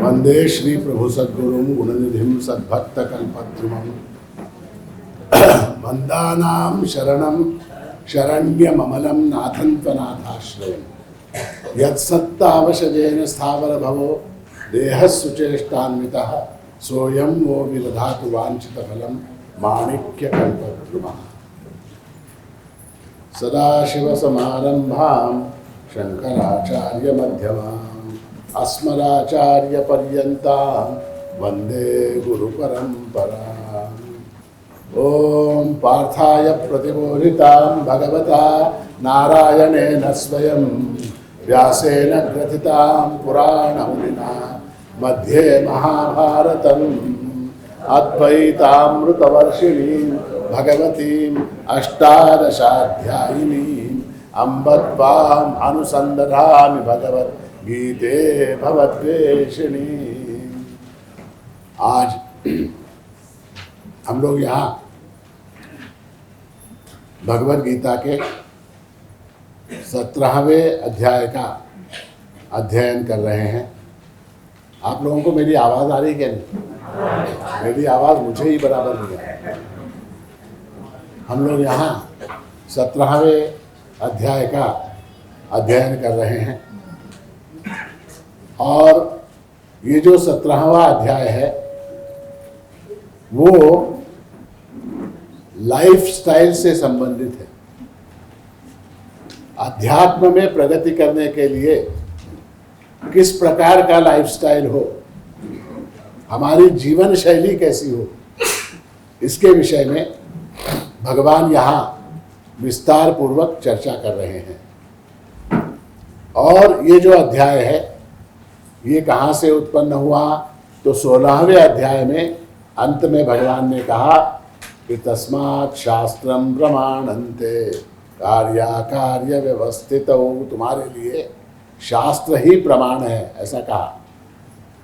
वंदे श्री प्रभु सद्गुरुं गुणनिधिं सद्भक्तकल्पद्रुमं वन्दानां शरणं शरण्यममलं नाथं त्वनाथाश्रयं यत्सत्तावशजेन स्थावरभवो देहस्सुचेष्टान्वितः सोऽयं वो विदधातु वाञ्छितफलं माणिक्यकल्पद्रुमः। सदाशिवसमारम्भां शङ्कराचार्यमध्यमाम् अस्मदाचार्यपर्यन्तां वन्दे गुरुपरम्पराम्। ॐ पार्थाय प्रतिबोधितां भगवता नारायणेन स्वयं व्यासेन ग्रथितां पुराणमुनिना मध्ये महाभारतम् अद्वैतामृतवर्षिणीं भगवतीम् अष्टादशाध्यायिनीम् अम्ब त्वाम् अनुसन्दधामि भगवद्गीते भवद्वेषिणी। आज हम लोग यहाँ भगवद गीता के 17वें अध्याय का अध्ययन कर रहे हैं। आप लोगों को मेरी आवाज़ आ रही है क्या? नहीं, मेरी आवाज़ मुझे ही बराबर नहीं है। हम लोग यहाँ 17वें अध्याय का अध्ययन कर रहे हैं और ये जो 17वां अध्याय है वो लाइफ स्टाइल से संबंधित है। अध्यात्म में प्रगति करने के लिए किस प्रकार का लाइफस्टाइल हो, हमारी जीवन शैली कैसी हो, इसके विषय में भगवान यहाँ विस्तार पूर्वक चर्चा कर रहे हैं। और ये जो अध्याय है ये कहाँ से उत्पन्न हुआ? तो 16वें अध्याय में अंत में भगवान ने कहा कि तस्मात् शास्त्रम प्रमाणन्ते कार्याकार्य व्यवस्थितौ, तुम्हारे लिए शास्त्र ही प्रमाण है, ऐसा कहा।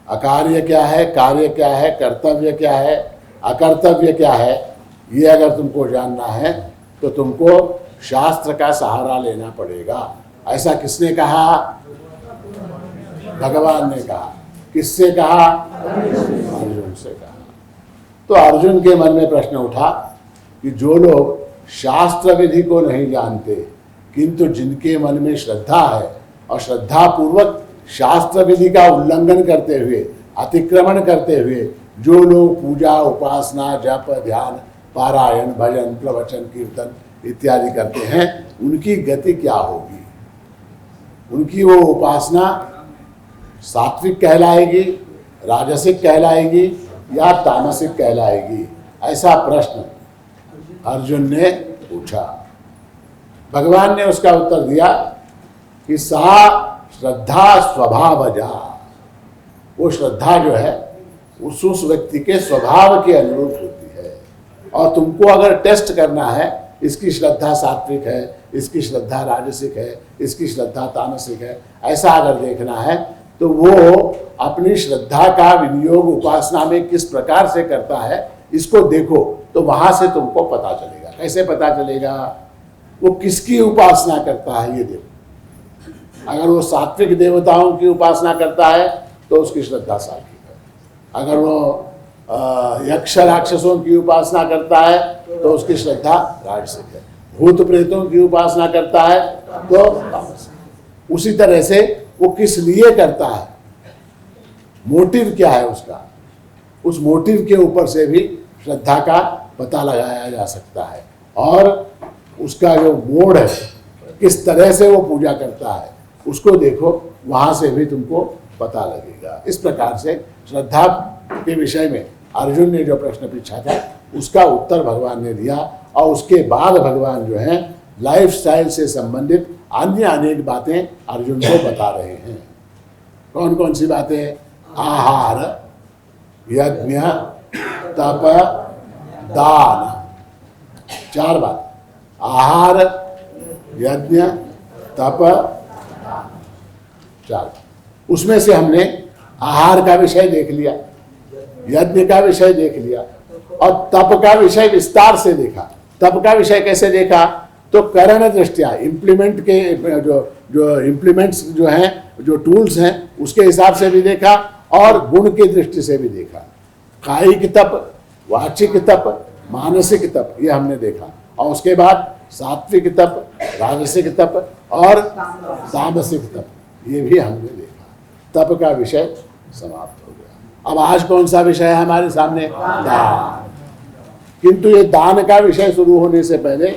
अकार्य क्या है, कार्य क्या है, कर्तव्य क्या है, अकर्तव्य क्या है, ये अगर तुमको जानना है तो तुमको शास्त्र का सहारा लेना पड़ेगा। ऐसा किसने कहा? भगवान ने कहा। किससे कहा? अर्जुन से कहा। तो अर्जुन के मन में प्रश्न उठा कि जो लोग शास्त्र विधि को नहीं जानते किंतु जिनके मन में श्रद्धा है और श्रद्धा पूर्वक शास्त्र विधि का उल्लंघन करते हुए, अतिक्रमण करते हुए जो लोग पूजा, उपासना, जप, ध्यान, पारायण, भजन, प्रवचन, कीर्तन इत्यादि करते हैं, उनकी गति क्या होगी? उनकी वो उपासना सात्विक कहलाएगी, राजसिक कहलाएगी या तामसिक कहलाएगी? ऐसा प्रश्न अर्जुन ने पूछा। भगवान ने उसका उत्तर दिया कि सा श्रद्धा स्वभावजा, वो श्रद्धा जो है उस व्यक्ति के स्वभाव के अनुरूप होती है। और तुमको अगर टेस्ट करना है इसकी श्रद्धा सात्विक है, इसकी श्रद्धा राजसिक है, इसकी श्रद्धा तामसिक है, ऐसा अगर देखना है तो वो अपनी श्रद्धा का विनियोग उपासना में किस प्रकार से करता है इसको देखो, तो वहां से तुमको पता चलेगा। कैसे पता चलेगा? वो किसकी उपासना करता है ये देखो। अगर वो सात्विक देवताओं की उपासना करता है तो उसकी श्रद्धा सात्विक है। अगर वो यक्ष राक्षसों की उपासना करता है तो उसकी श्रद्धा राजसिक है। भूत प्रेतों की उपासना करता है तो तामसिक। उसी तरह से वो किस लिए करता है, मोटिव क्या है उसका, उस मोटिव के ऊपर से भी श्रद्धा का पता लगाया जा सकता है। और उसका जो मोड है, किस तरह से वो पूजा करता है, उसको देखो, वहाँ से भी तुमको पता लगेगा। इस प्रकार से श्रद्धा के विषय में अर्जुन ने जो प्रश्न पूछा था उसका उत्तर भगवान ने दिया। और उसके बाद भगवान जो है लाइफ स्टाइल से संबंधित अन्य अनेक बातें अर्जुन को बता रहे हैं। कौन कौन सी बातें? आहार, यज्ञ, तप, दान, 4 बात। आहार, यज्ञ, तप, 4। उसमें से हमने आहार का विषय देख लिया, यज्ञ का विषय देख लिया और तप का विषय विस्तार से देखा। तप का विषय कैसे देखा? तो करण दृष्टिया इम्प्लीमेंट के जो इम्प्लीमेंट्स जो हैं, जो टूल्स हैं, उसके हिसाब से भी देखा और गुण की दृष्टि से भी देखा। कायिक तप, वाचिक तप, मानसिक तप, ये हमने देखा। और उसके बाद सात्विक तप, राजसिक तप और तामसिक तप, ये भी हमने देखा। तप का विषय समाप्त हो गया। अब आज कौन सा विषय है हमारे सामने? दान। किंतु ये दान का विषय शुरू होने से पहले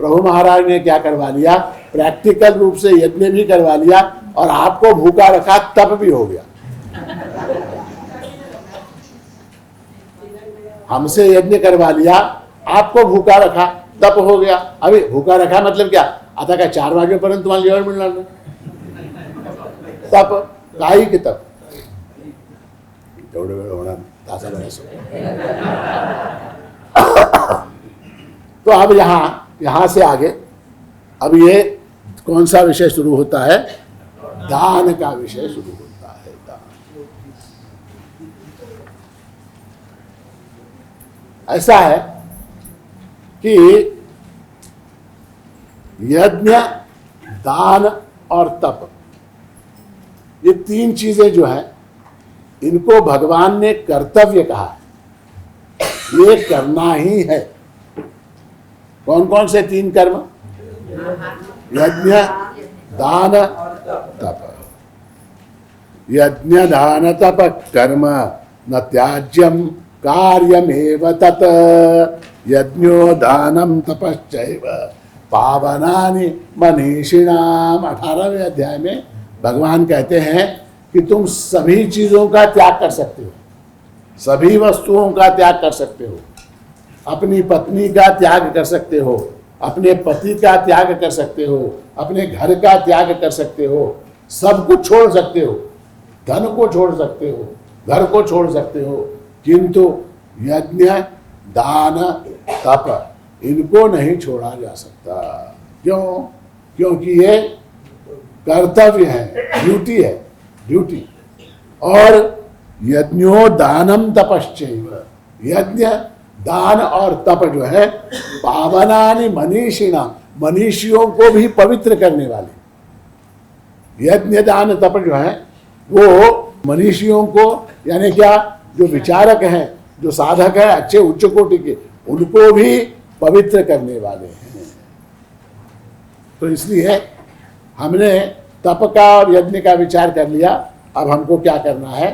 प्रभु महाराज ने क्या करवा लिया, प्रैक्टिकल रूप से यज्ञ भी करवा लिया और आपको भूखा रखा, तप भी हो गया। हमसे यज्ञ करवा लिया, आपको भूखा रखा, तप हो गया। अभी भूखा रखा मतलब क्या? आता का 4 वाजेपर्यंत तुम्हाला जेवण मिळणार नाही, तप, कायिक तप। तेवढे वेळ होणार तासाभर असो। तो अब यहां से आगे अब ये कौन सा विषय शुरू होता है? दान का विषय शुरू होता है। दान ऐसा है कि यज्ञ, दान और तप, ये 3 चीजें जो है, इनको भगवान ने कर्तव्य कहा है, ये करना ही है। कौन कौन से 3 कर्म? यज्ञ, दान, तप। यज्ञ दान तप कर्म न त्याज्यम कार्यमेव तत्, यज्ञो दानम तपश्चैव पावनानि मनीषिणाम। 18वें अध्याय में भगवान कहते हैं कि तुम सभी चीजों का त्याग कर सकते हो, सभी वस्तुओं का त्याग कर सकते हो। अपनी पत्नी का त्याग कर सकते हो, अपने पति का त्याग कर सकते हो, अपने घर का त्याग कर सकते हो, सब कुछ छोड़ सकते हो, धन को छोड़ सकते हो, घर को छोड़ सकते हो, किंतु यज्ञ, दान, तप, इनको नहीं छोड़ा जा सकता। क्यों? क्योंकि ये कर्तव्य है, ड्यूटी है, ड्यूटी। और यज्ञो दानम तपश्चैव, यज्ञ, दान और तप जो है पावनानि मनीषिणाम, मनीषियों को भी पवित्र करने वाले। यज्ञ, दान, तप जो है वो मनीषियों को, यानी क्या, जो विचारक हैं, जो साधक है अच्छे उच्च कोटि के, उनको भी पवित्र करने वाले हैं। तो इसलिए हमने तप का और यज्ञ का विचार कर लिया। अब हमको क्या करना है?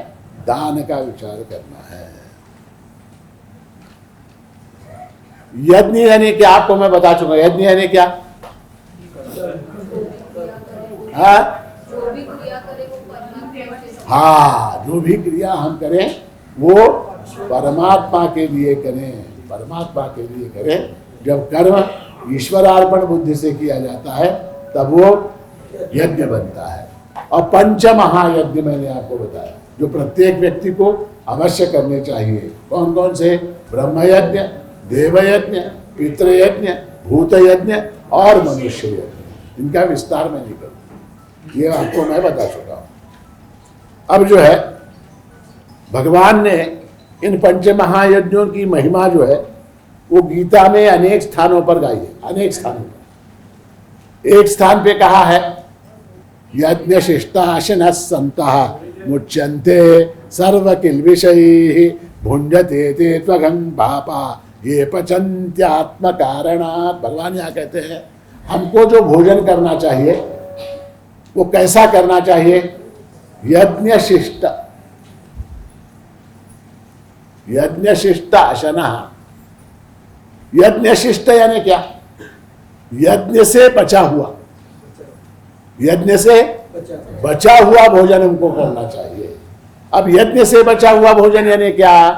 दान का विचार करना है। यज्ञ यानी क्या, आपको मैं बता चुका। यज्ञ यानी क्या? हाँ, जो भी क्रिया हम करें वो परमात्मा के लिए करें, परमात्मा के लिए करें। जब कर्म ईश्वरार्पण बुद्धि से किया जाता है तब वो यज्ञ बनता है। और 5 महायज्ञ मैंने आपको बताया जो प्रत्येक व्यक्ति को अवश्य करने चाहिए। कौन कौन से? ब्रह्मयज्ञ, देवयज्ञ, पितृयज्ञ, भूतयज्ञ और मनुष्य यज्ञ। इनका विस्तार मैं नहीं करूँ, ये आपको मैं बता चुका हूँ। अब जो है भगवान ने इन 5 महायज्ञों की महिमा जो है वो गीता में अनेक स्थानों पर गाई है, अनेक स्थानों पर। एक स्थान पे कहा है यज्ञ शिष्टाशनः सन्तः मुच्यन्ते सर्व किल्बिषैः भुञ्जते ते त्वघं पापा ये पचन्त्यात्म कारणात्। भगवान यहाँ कहते हैं हमको जो भोजन करना चाहिए वो कैसा करना चाहिए? यज्ञ शिष्ट, यज्ञ शिष्टाशनः। यज्ञ शिष्ट यानी क्या? यज्ञ से बचा हुआ, यज्ञ से बचा हुआ भोजन हमको करना चाहिए। अब यज्ञ से बचा हुआ भोजन यानी क्या?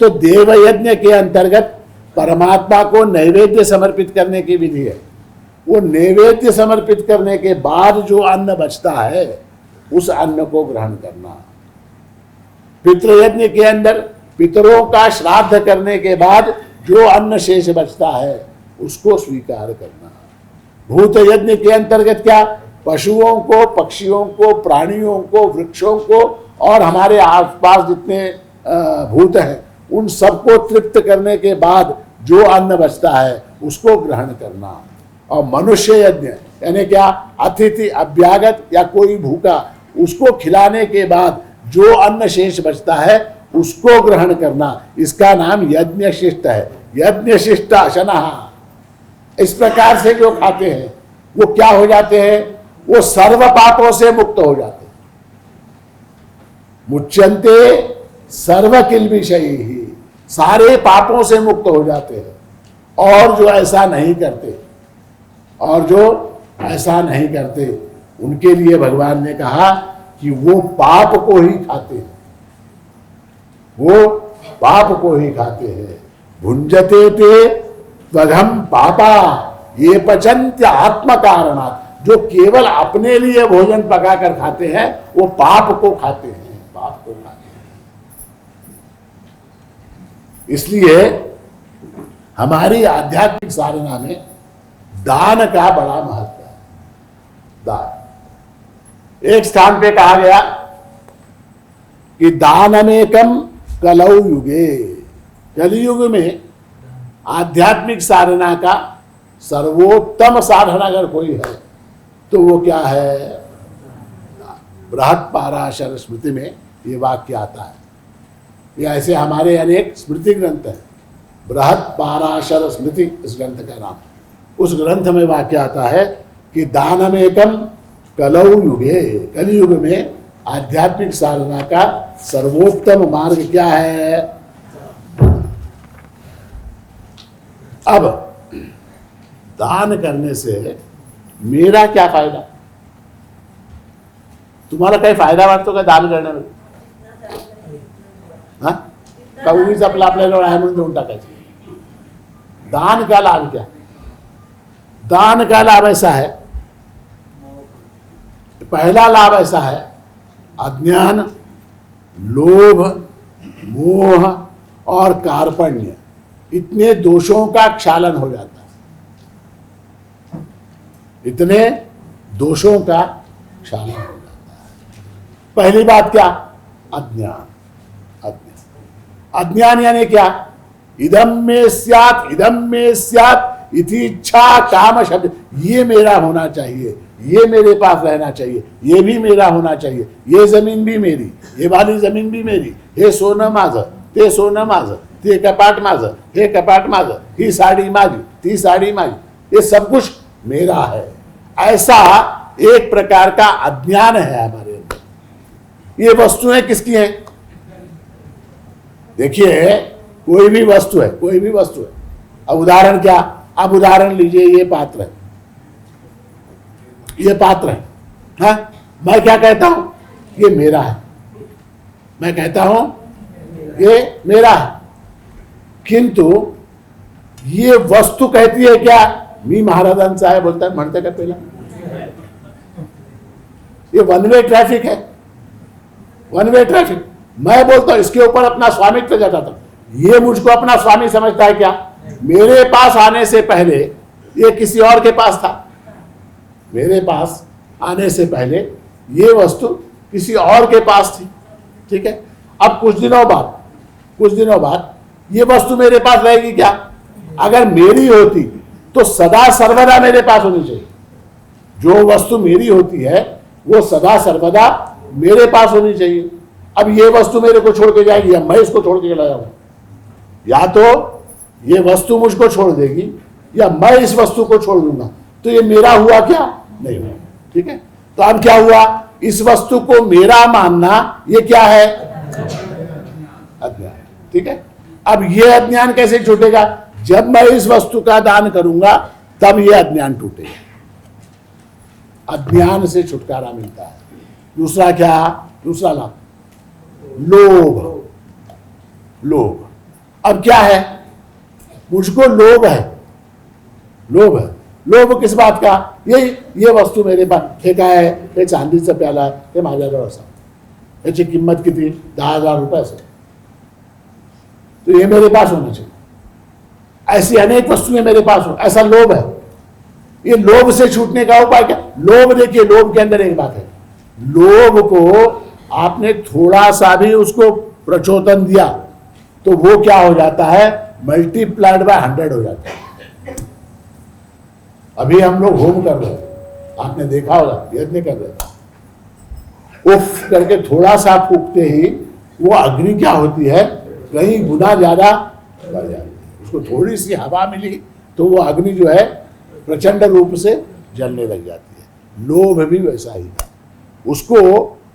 तो देव यज्ञ के अंतर्गत परमात्मा को नैवेद्य समर्पित करने की विधि है। वो नैवेद्य समर्पित करने के बाद जो अन्न बचता है उस अन्न को ग्रहण करना। पितृयज्ञ के अंदर पितरों का श्राद्ध करने के बाद जो अन्न शेष बचता है उसको स्वीकार करना। भूत यज्ञ के अंतर्गत क्या? पशुओं को, पक्षियों को, प्राणियों को, वृक्षों को और हमारे आसपास जितने भूत हैं उन सबको तृप्त करने के बाद जो अन्न बचता है उसको ग्रहण करना। और मनुष्य यज्ञ यानी क्या? अतिथि, अभ्यागत या कोई भूखा, उसको खिलाने के बाद जो अन्न शेष बचता है उसको ग्रहण करना, इसका नाम यज्ञ शिष्ट है। यज्ञ शिष्ट शनः, इस प्रकार से जो खाते हैं वो क्या हो जाते हैं, वो सर्व पापों से मुक्त हो जाते हैं। मुच्यन्ते सर्व किल्बिषैः, सारे पापों से मुक्त हो जाते हैं। और जो ऐसा नहीं करते, और जो ऐसा नहीं करते, उनके लिए भगवान ने कहा कि वो पाप को ही खाते हैं, वो पाप को ही खाते हैं। भुंजते ते त्वघम पापा ये पचन्त्य आत्म कारणात्, जो केवल अपने लिए भोजन पका कर खाते हैं वो पाप को खाते हैं, पाप को खाते हैं। इसलिए हमारी आध्यात्मिक साधना में दान का बड़ा महत्व है। दान, एक स्थान पे कहा गया कि दानमेकम कलौ युगे, कलियुग में आध्यात्मिक साधना का सर्वोत्तम साधन अगर कोई है तो वो क्या है, बृहत् पाराशर स्मृति में ये वाक्य आता है। ये ऐसे हमारे अनेक स्मृति ग्रंथ है, बृहत् पाराशर स्मृति इस ग्रंथ का नाम। उस ग्रंथ में वाक्य आता है कि दानमेकम कलौ युगे, कलियुग में आध्यात्मिक साधना का सर्वोत्तम मार्ग क्या है। अब दान करने से मेरा क्या फायदा, तुम्हाला काही फायदा वाटतो का दान करने में? हाँ, का उगीच आपलं आपल्याजवळ आहे म्हणून देऊन टाकायचं? दान का लाभ क्या? दान का लाभ ऐसा है, पहला लाभ ऐसा है, अज्ञान, लोभ, मोह और कार्पण्य, इतने दोषों का क्षालन हो जाता है। इतने दोषों का क्षालन हो जाता है। पहली बात क्या, अज्ञान। अज्ञान यानी क्या, इदम में स्यात्, इदम में स्यात् इति इच्छा काम शब्द, ये मेरा होना चाहिए, ये मेरे पास रहना चाहिए, ये भी मेरा होना चाहिए, ये जमीन भी मेरी, ये वाली जमीन भी मेरी, हे सोनं माझं, ते सोनं माझं, ते कपाट माझं, हे कपाट माझं, ही साड़ी माझी, ती साड़ी माझी, ये सब कुछ मेरा है। ऐसा एक प्रकार का अज्ञान है हमारे अंदर। ये वस्तुएं किसकी हैं? देखिए, कोई भी वस्तु है, कोई भी वस्तु है। अब उदाहरण क्या, अब उदाहरण लीजिए, ये पात्र है, ये पात्र है, हाँ? मैं क्या कहता हूं, ये मेरा है, मैं कहता हूं ये मेरा है, किंतु ये वस्तु कहती है क्या, मी महाराजांचा आहे बोलता है, म्हणते का पहला? ये वन वे ट्रैफिक है, वन वे ट्रैफिक। मैं बोलता हूं इसके ऊपर अपना स्वामित्व जताता हूं, ये मुझको अपना स्वामी समझता है क्या? मेरे पास आने से पहले ये किसी और के पास था, मेरे पास आने से पहले ये वस्तु किसी और के पास थी, ठीक है? अब कुछ दिनों बाद ये वस्तु मेरे पास रहेगी क्या? अगर मेरी होती तो सदा सर्वदा मेरे पास होनी चाहिए। जो वस्तु मेरी होती है वो सदा सर्वदा मेरे पास होनी चाहिए। अब ये वस्तु मेरे को छोड़ के जाएगी या मैं इसको छोड़ के चला जाऊंगा? या तो ये वस्तु मुझको छोड़ देगी या मैं इस वस्तु को छोड़ दूंगा, तो ये मेरा हुआ क्या? नहीं हुआ, ठीक है? तो अब क्या हुआ, इस वस्तु को मेरा मानना ये क्या है? अज्ञान, ठीक है? अब ये अज्ञान कैसे छूटेगा? जब मैं इस वस्तु का दान करूंगा तब ये अज्ञान टूटेगा, अज्ञान से छुटकारा मिलता है। दूसरा क्या, दूसरा लाभ, लोभ। लोभ, अब क्या है, मुझको लोभ है, लोभ है। लोभ किस बात का? ये वस्तू मेरे पास फेका है, हे चांदीचा प्याला आहे, हे माझ्याजवळ असा, याची किंमत किती? 10,000 रुपये असेल, तो ये मेरे पास होना चाहिए। ऐसी अनेक वस्तुएं मेरे पास हो, ऐसा लोभ है। ये लोभ से छूटने का उपाय क्या? लोभ, देखिए, लोभ के अंदर एक बात है, लोभ को आपने थोड़ा सा भी उसको प्रचोदन दिया तो वो क्या हो जाता है? मल्टीप्लाइड बाय 100 हो जाता है। अभी हम लोग होम कर रहे हैं, आपने देखा होगा, यज्ञ कर रहे हैं, उफ करके थोड़ा सा फूकते ही वो अग्नि क्या होती है, कई गुना ज्यादा बढ़ जाती है। उसको थोड़ी सी हवा मिली तो वो अग्नि जो है प्रचंड रूप से जलने लग जाती है। लोभ भी वैसा ही है, उसको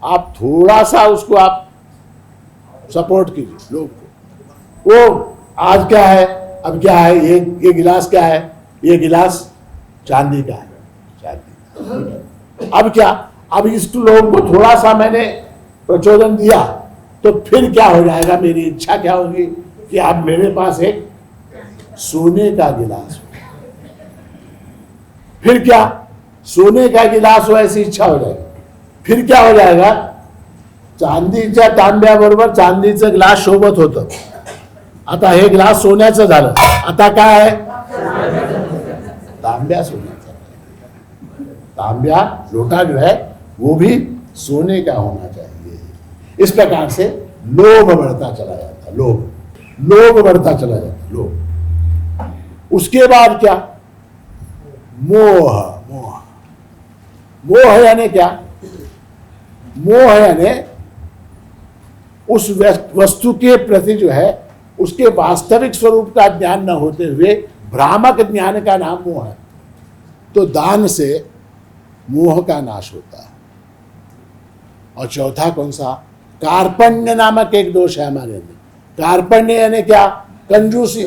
आप थोड़ा सा उसको आप सपोर्ट कीजिए लोभ को। वो आज क्या है, अब क्या है, ये गिलास क्या है, ये गिलास चांदी का है, चांदी। अब क्या, अब इस लोभ को थोड़ा सा मैंने प्रचोदन दिया तो फिर क्या हो जाएगा, मेरी इच्छा क्या होगी कि अब मेरे पास एक सोने का गिलास हो। फिर क्या, सोने का गिलास हो, ऐसी इच्छा हो जाएगी। फिर क्या हो जाएगा, चांदीच्या तांब्याबरोबर चांदीचं ग्लास सोबत होतं, आता हे ग्लास सोन्याचं झालं, आता काय आहे, तांब्या सोन्याचा। तांब्या लोटा जो है वो भी सोने का होना चाहिए। इस प्रकार से लोभ बढ़ता चला जाता, लोभ बढ़ता चला जाता, लोभ। उसके बाद क्या, मोह। मोह, मोह यानी क्या, मोह यानी उस वस्तु के प्रति जो है उसके वास्तविक स्वरूप का ज्ञान न होते हुए भ्रामक ज्ञान का नाम मोह है। तो दान से मोह का नाश होता है। और चौथा कौन सा, कार्पण्य नामक एक दोष है हमारे अंदर। कार्पण्य यानी क्या, कंजूसी।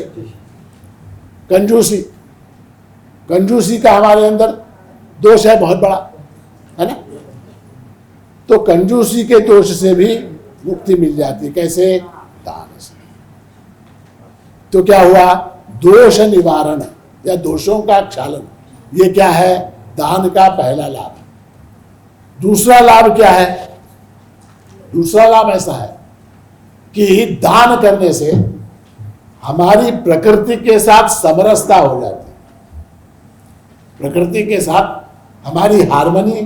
कंजूसी, कंजूसी का हमारे अंदर दोष है बहुत बड़ा, है ना। तो कंजूसी के दोष से भी मुक्ति मिल जाती है, कैसे, दान से। तो क्या हुआ, दोष निवारण या दोषों का क्षालन, ये क्या है, दान का पहला लाभ। दूसरा लाभ क्या है, दूसरा लाभ ऐसा है कि दान करने से हमारी प्रकृति के साथ समरसता हो जाती है, प्रकृति के साथ हमारी हार्मनी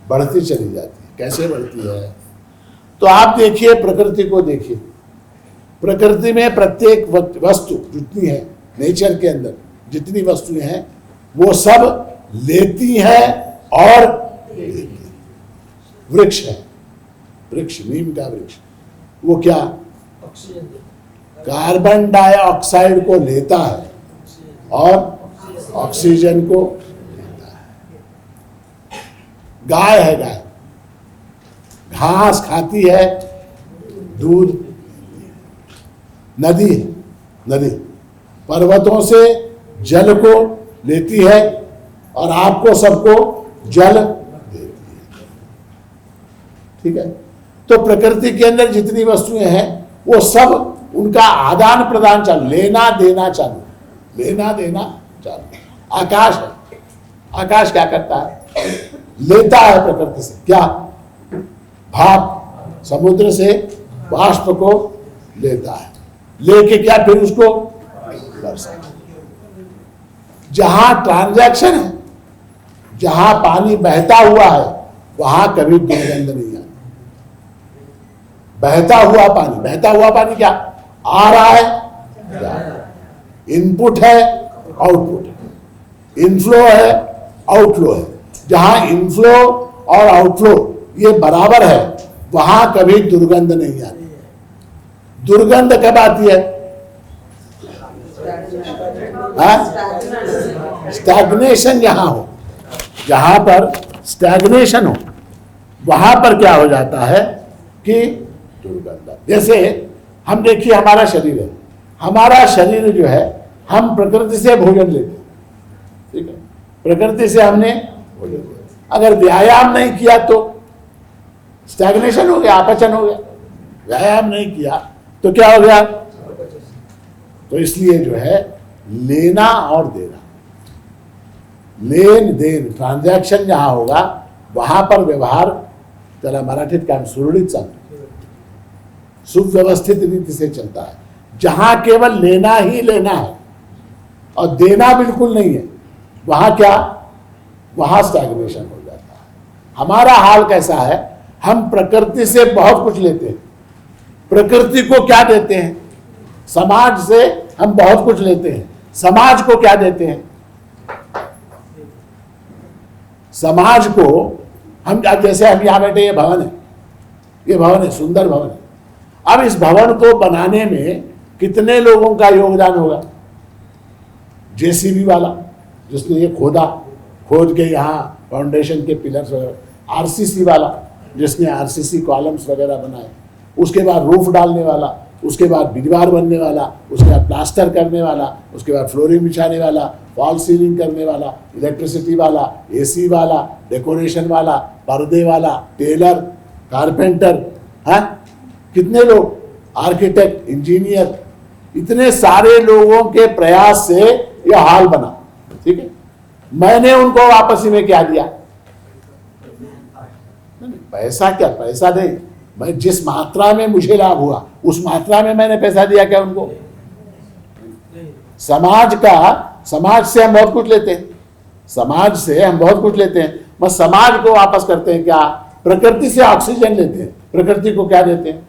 बढ़ती चली जाती है। कैसे बढ़ती है, तो आप देखिए, प्रकृति को देखिए, प्रकृति में प्रत्येक वस्तु जितनी है, नेचर के अंदर जितनी वस्तुएं हैं वो सब लेती है और देती है। वृक्ष है, वृक्ष, नीम का वृक्ष, वो क्या, कार्बन डाइऑक्साइड को लेता है और ऑक्सीजन को देता है। गाय है, गाय घास खाती है, दूध। नदी, नदी पर्वतों से जल को लेती है और आपको सबको जल देती है। ठीक है, तो प्रकृति के अंदर जितनी वस्तुएं हैं वो सब उनका आदान प्रदान चालू, लेना देना चालू, लेना देना चालू। आकाश है, आकाश क्या करता है, लेता है प्रकृति से, क्या, भाप, समुद्र से बाष्प को लेता है, लेके क्या फिर उसको बरसाता है। जहां ट्रांजैक्शन है, जहां पानी बहता हुआ है वहां कभी दुर्गंध नहीं आती। बहता हुआ पानी, बहता हुआ पानी क्या, आ रहा है, इनपुट है, आउटपुट है, इनफ्लो है, आउटफ्लो है। जहां इनफ्लो और आउटफ्लो ये बराबर है वहां कभी दुर्गंध नहीं आती। दुर्गंध कब आती है, स्टैग्नेशन जहां हो, जहां पर स्टैग्नेशन हो वहां पर क्या हो जाता है कि दुर्गंध। जैसे हम देखिए, हमारा शरीर है, हमारा शरीर जो है हम प्रकृति से भोजन लेते हैं, ठीक है, प्रकृति से हमने भोजन लिया। अगर व्यायाम नहीं किया तो स्टैग्नेशन हो गया, अपचन हो गया। व्यायाम नहीं किया तो क्या हो गया, तो इसलिए जो है लेना और देना, लेन देन, ट्रांजैक्शन जहां होगा वहां पर व्यवहार त्याला मराठीत काम सुरळीत चालतो, सुव्यवस्थित रीति से चलता है। जहां केवल लेना ही लेना है और देना बिल्कुल नहीं है, वहां क्या, वहां स्टैग्नेशन हो जाता है। हमारा हाल कैसा है, हम प्रकृति से बहुत कुछ लेते हैं, प्रकृति को क्या देते हैं, समाज से हम बहुत कुछ लेते हैं, समाज को क्या देते हैं, समाज को हम, जैसे हम यहां बैठे, ये भवन है, ये भवन है, सुंदर भवन है। अब इस भवन को बनाने में कितने लोगों का योगदान होगा? जेसीबी वाला जिसने ये खोद के यहाँ फाउंडेशन के पिलर्स वगैरह, आरसीसी वाला जिसने आरसीसी कॉलम्स वगैरह बनाए, उसके बाद रूफ डालने वाला, उसके बाद दीवार बनने वाला, उसके बाद प्लास्टर करने वाला, उसके बाद फ्लोरिंग बिछाने वाला, फॉल सीलिंग करने वाला, इलेक्ट्रिसिटी वाला, एसी वाला, डेकोरेशन वाला, पर्दे वाला, टेलर, कारपेंटर, हैं, कितने लोग, आर्किटेक्ट, इंजीनियर, इतने सारे लोगों के प्रयास से यह हॉल बना। ठीक है, मैंने उनको वापस में क्या दिया? पैसा क्या, पैसा नहीं, मैं जिस मात्रा में मुझे लाभ हुआ उस मात्रा में मैंने पैसा दिया क्या उनको? समाज से हम बहुत कुछ लेते हैं, समाज से हम बहुत कुछ लेते हैं, मैं समाज को वापस करते हैं क्या? प्रकृति से ऑक्सीजन लेते हैं, प्रकृति को क्या देते हैं?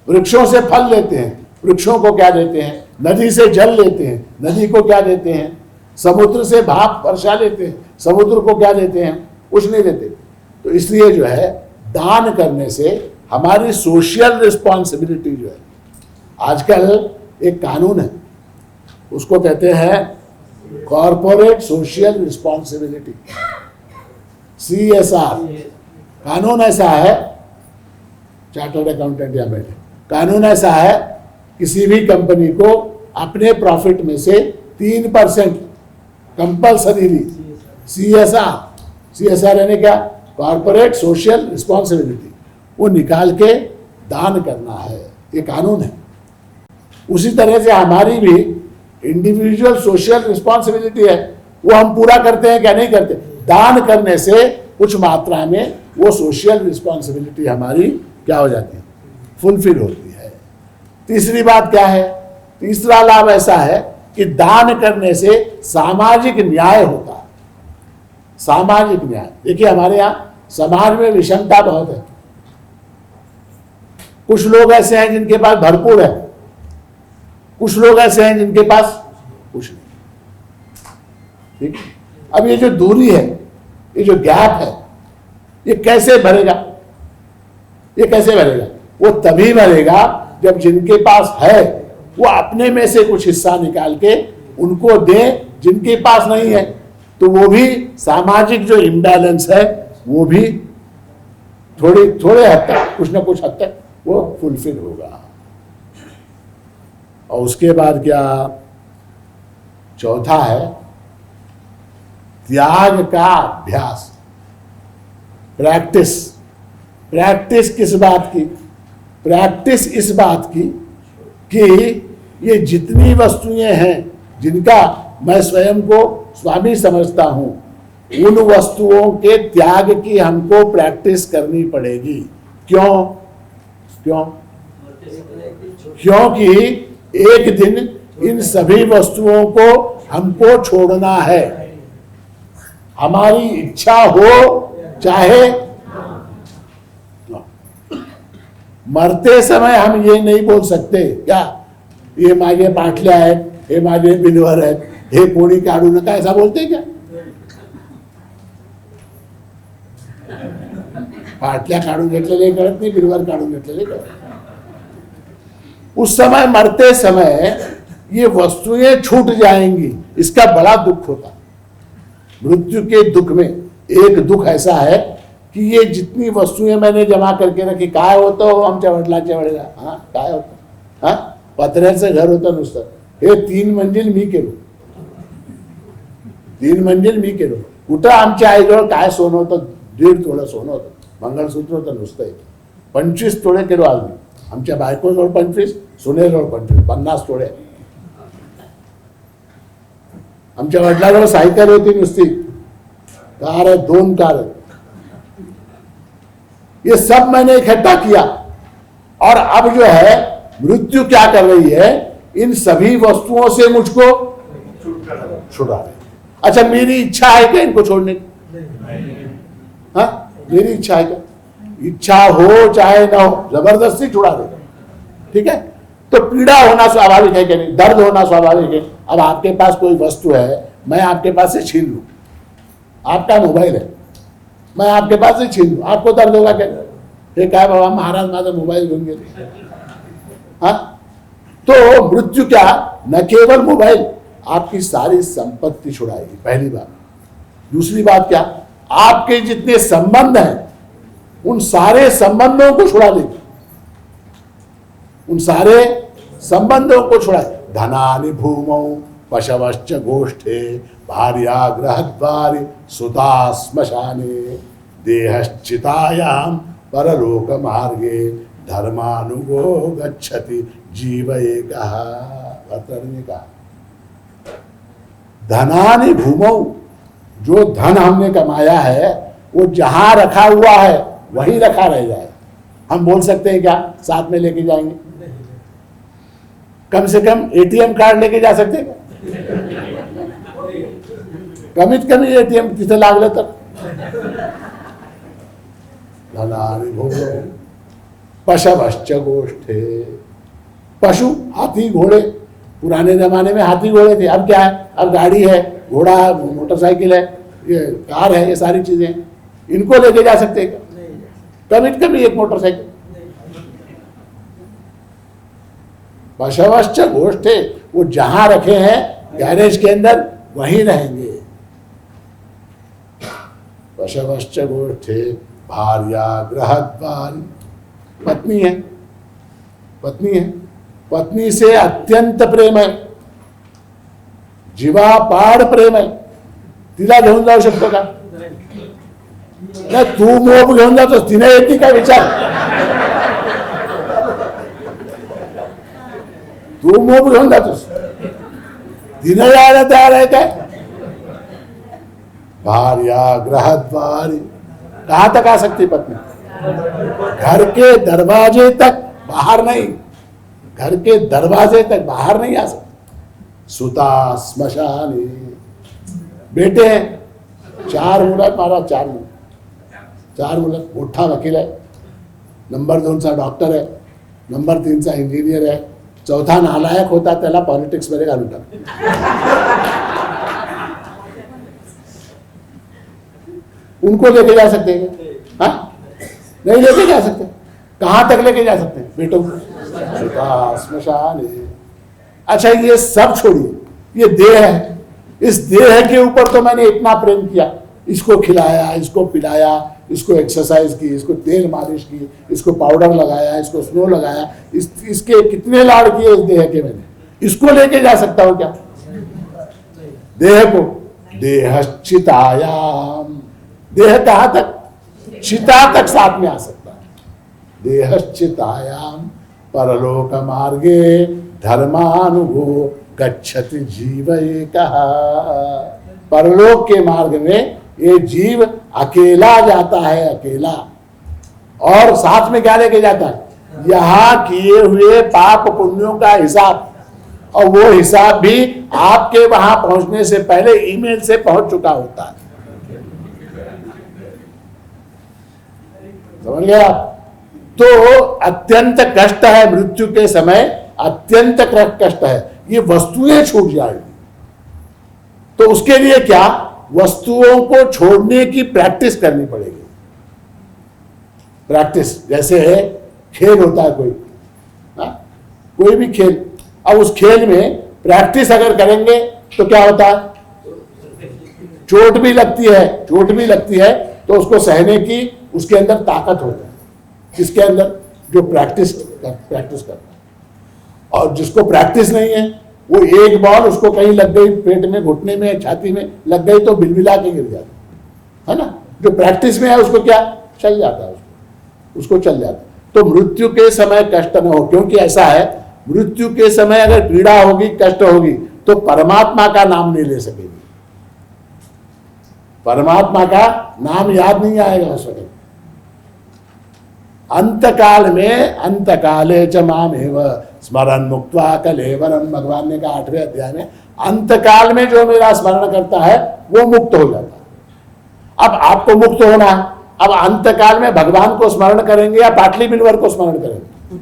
वृक्षों से फल लेते हैं, वृक्षों को क्या देते हैं? नदी से जल लेते हैं, नदी को क्या देते हैं? समुद्र से भाप वर्षा लेते हैं, समुद्र को क्या देते हैं? कुछ नहीं देते। तो इसलिए जो है दान करने से हमारी सोशल रिस्पॉन्सिबिलिटी जो है, आजकल एक कानून है उसको कहते हैं कॉर्पोरेट सोशल रिस्पॉन्सिबिलिटी, CSR। कानून ऐसा है, चार्टर्ड अकाउंटेंट या बैठे, कानून ऐसा है किसी भी कंपनी को अपने प्रॉफिट में से 3% कंपल्सरीली CSR यानी क्या? कॉर्पोरेट सोशल रिस्पॉन्सिबिलिटी, वो निकाल के दान करना है, ये कानून है। उसी तरह से हमारी भी इंडिविजुअल सोशल रिस्पॉन्सिबिलिटी है, वो हम पूरा करते हैं क्या? नहीं करते। दान करने से कुछ मात्रा में वो सोशल रिस्पॉन्सिबिलिटी हमारी क्या हो जाती है? फुलफिल होती है। तीसरी बात क्या है? तीसरा लाभ ऐसा है कि दान करने से सामाजिक न्याय होता है। सामाजिक न्याय, देखिए हमारे यहाँ समाज में विषमता बहुत है। कुछ लोग ऐसे हैं जिनके पास भरपूर है, कुछ लोग ऐसे हैं जिनके पास कुछ नहीं। ठीक, अब ये जो दूरी है, ये जो गैप है, ये कैसे भरेगा? ये कैसे भरेगा? वो तभी भरेगा जब जिनके पास है वो अपने में से कुछ हिस्सा निकाल के उनको दें, जिनके पास नहीं है तो वो भी सामाजिक जो इम्बैलेंस है वो भी थोड़े हद तक, कुछ ना कुछ हद तक वो फुलफिल होगा। और उसके बाद क्या? चौथा है त्याग का अभ्यास, प्रैक्टिस। प्रैक्टिस किस बात की? प्रैक्टिस इस बात की कि ये जितनी वस्तुएं हैं जिनका मैं स्वयं को स्वामी समझता हूं, उन वस्तुओं के त्याग की हमको प्रैक्टिस करनी पड़ेगी। क्यों? क्योंकि एक दिन इन सभी वस्तुओं को हमको छोड़ना है। हमारी इच्छा हो चाहे, मरते समय हम ये नहीं बोल सकते क्या ये मागे पाटल्या आहेत, हे मागे बिलवर आहेत, हे कोणी काढू नका, ऐसा बोलते क्या? पाटल्या काढून घेतलेले कळत नहीं, बिलवर काढून घेतलेले कळत। उस समय मरते समय ये वस्तुएं छूट जाएंगी, इसका बड़ा दुख होता। मृत्यु के दुख में एक दुख ऐसा है कि ये जितनी वस्तुएं मैंने जमा करके रखी, काय होतं हो आमच्या वडिलांच्या वेळेला? हा, काय होतं? हा, पत्र्याचं घर होतं नुसतं, हे 3 मंजिल मी केलो, 3 मंजिल मी केलो। कुठं आमच्या आईजवळ काय सोनं होतं? 1.5 तोळा सोनं होतं, मंगळसूत्र होतं नुसतं, 25 तोळे केलो आज मी। आमच्या बायकोजवळ 25, सुनेजवळ 25, 50 तोळे। आमच्या वडिलांजवळ सायकल होती नुसती, कार है, 2 कार है। ये सब मैंने इकट्ठा किया और अब जो है मृत्यु क्या कर रही है? इन सभी वस्तुओं से मुझको छुड़ा रही। अच्छा, मेरी इच्छा है क्या इनको छोड़ने की? हाँ, मेरी इच्छा है क्या? इच्छा हो चाहे ना हो, जबरदस्ती छुड़ा देगा। ठीक है, तो पीड़ा होना स्वाभाविक है कि नहीं? दर्द होना स्वाभाविक है। अब आपके पास कोई वस्तु है, मैं आपके पास से छीन लूं, आपका मोबाइल है, मैं आपके पास से छीन लूं, आपको दर्द होगा क्या? हे काय बाबा महाराज माझा मोबाईल घेऊन गेले. हाँ, तो मृत्यु क्या, न केवल मोबाइल, आपकी सारी संपत्ति छुड़ाएगी, पहली बात. दूसरी बात क्या, आपके जितने संबंध हैं उन सारे संबंधों को छुड़ा देगी, उन सारे संबंधों को छुड़ाए. धनानि भूमौ पशवश्च गोष्ठे भार्या गृहद्वारि सुता श्मशाने देहश्चितायां परलोक मार्गे धर्मानुगो गच्छति जीव एकः. ने कहा धनानि भूमौ, जो धन हमने कमाया है वो जहां रखा हुआ है वहीं रखा रह जाए. हम बोल सकते हैं क्या साथ में लेके जाएंगे? कम से कम एटीएम कार्ड लेके जा सकते हैं? कमीत कमी एटीएम तिथे लागलं तर. धनानि भूमौ पशवश्च गोष्ठे, पशु हाथी घोड़े, पुराने जमाने में हाथी घोड़े थे, अब क्या है, अब गाड़ी है, घोड़ा, मोटरसाइकिल है, ये कार है, ये सारी चीजें, इनको लेके जा सकते हैं क्या? कमीत कमी एक मोटरसाइकिल. पशवश्च गोष्ठे, वो जहां रखे हैं गैरेज के अंदर वहीं रहेंगे. पशवश्च गोष्ठे भार्या गृहद्वारि, पत्नी है, पत्नी है, पत्नी से अत्यंत प्रेम है, जीवापाड प्रेम आहे. तिला घेऊन जाऊ शकतो का? नाही, तू मोब घेऊन जातोस, तिने येते का विचार? तू मोब घेऊन जातोस, तिने यायला तयार आहे काय? भार्या गृहद्वारि, कहां तक आ सकती पत्नी? घर के दरवाजे तक, बाहर नहीं, घर के दरवाजे तक बाहर नहीं आ सकती. सुता स्मशानी, बेटे हैं, 4 मुलं महाराज, 4 मुलं. मोठा वकील आहे, नंबर 2चा डॉक्टर आहे, नंबर 3चा इंजिनियर आहे, 4था नालायक होता, त्याला पॉलिटिक्स मध्ये घालून टाकलं. उनको लेके जा सकते हैं? हाँ, नहीं लेके जा सकते. कहां तक लेके जा सकते हैं बेटों को? श्मशान. अच्छा, ये सब छोड़िए, ये देह है, इस देह के ऊपर तो मैंने इतना प्रेम किया, इसको खिलाया, इसको पिलाया, इसको एक्सरसाइज की, इसको तेल मालिश की, इसको पाउडर लगाया, इसको स्नो लगाया, इसके कितने लाड़ किए इस देह के मैंने. इसको लेके जा सकता हूं क्या देह को? देहश्चितायाम, देह कहां तक? चिता तक साथ में आ सकता है. देहश्चितायाम परलोक मार्गे धर्मानुगो गच्छति जीव एकः. परलोक के मार्ग में ये जीव अकेला जाता है, अकेला. और साथ में क्या लेके जाता है? यहाँ किए हुए पाप पुण्यों का हिसाब, और वो हिसाब भी आपके वहां पहुंचने से पहले ईमेल से पहुंच चुका होता है. समझ गया? तो अत्यंत कष्ट है मृत्यु के समय, अत्यंत कष्ट है. ये वस्तुएं छूट जाएगी, तो उसके लिए क्या, वस्तुओं को छोड़ने की प्रैक्टिस करनी पड़ेगी. प्रैक्टिस, जैसे खेल होता है कोई, कोई भी खेल, अब उस खेल में प्रैक्टिस अगर करेंगे तो क्या होता है? चोट भी लगती है, तो उसको सहने की उसके अंदर ताकत होती है. किसके अंदर? जो प्रैक्टिस करता है. और जिसको प्रैक्टिस नहीं है, वो एक बॉल उसको कहीं लग गई, पेट में, घुटने में, छाती में लग गई तो बिलबिला के गिर जाता है ना. जो प्रैक्टिस में है उसको क्या, चल जाता है, उसको चल जाता है. तो मृत्यु के समय कष्ट न हो, क्योंकि ऐसा है, मृत्यु के समय अगर पीड़ा होगी, कष्ट होगी, तो परमात्मा का नाम नहीं ले सकेगी. परमात्मा का नाम याद नहीं आएगा उस वक्त. अंतकाल में, अंतकाले च मामेव स्मरण मुक्त्वा कलेवरम, भगवान ने कहा 8वें अध्याय में, अंतकाल में जो मेरा स्मरण करता है वो मुक्त हो जाता है. अब आपको मुक्त होना है, अब अंतकाल में भगवान को स्मरण करेंगे या पाटली बिलवर को स्मरण करेंगे?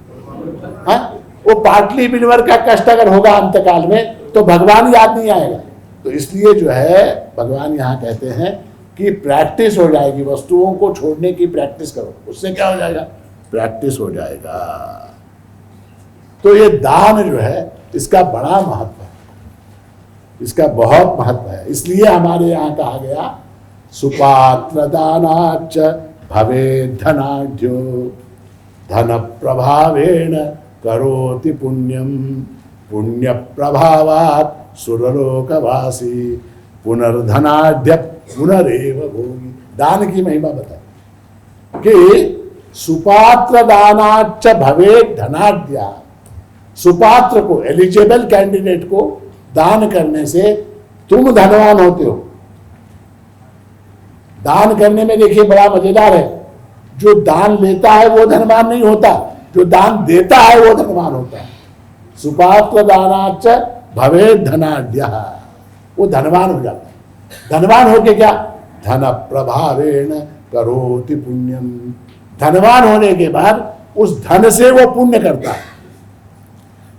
हाँ, वो पाटली बिलवर का कष्ट अगर होगा अंतकाल में तो भगवान याद नहीं आएगा. तो इसलिए जो है भगवान यहाँ कहते हैं कि प्रैक्टिस हो जाएगी, वस्तुओं को छोड़ने की प्रैक्टिस करो. उससे क्या हो जाएगा? प्रैक्टिस हो जाएगा। तो ये दान जो है इसका बड़ा महत्व है, इसका बहुत महत्व है। इसलिए हमारे यहाँ कहा गया सुपात्र दानाच्च भवेत् धनाढ्यो धन प्रभावेण करोति पुण्यम पुण्य प्रभावात् सुरलोकवासी पुनर्धनाढ्य पुनरेव भोगी। दान की महिमा बताई कि सुपात्र दानाच्च भवेत् धनाढ्या, सुपात्र को, एलिजिबल कैंडिडेट को दान करने से तुम धनवान होते हो। दान करने में देखिए बड़ा मजेदार है, जो दान लेता है वो धनवान नहीं होता, जो दान देता है वो धनवान होता है। सुपात्र दानाच्च भवेत् धनाढ्यः, वो धनवान हो जाता है। धनवान होके क्या? धन प्रभावेण करोति पुण्यम, धनवान होने के बाद उस धन से वो पुण्य करता है।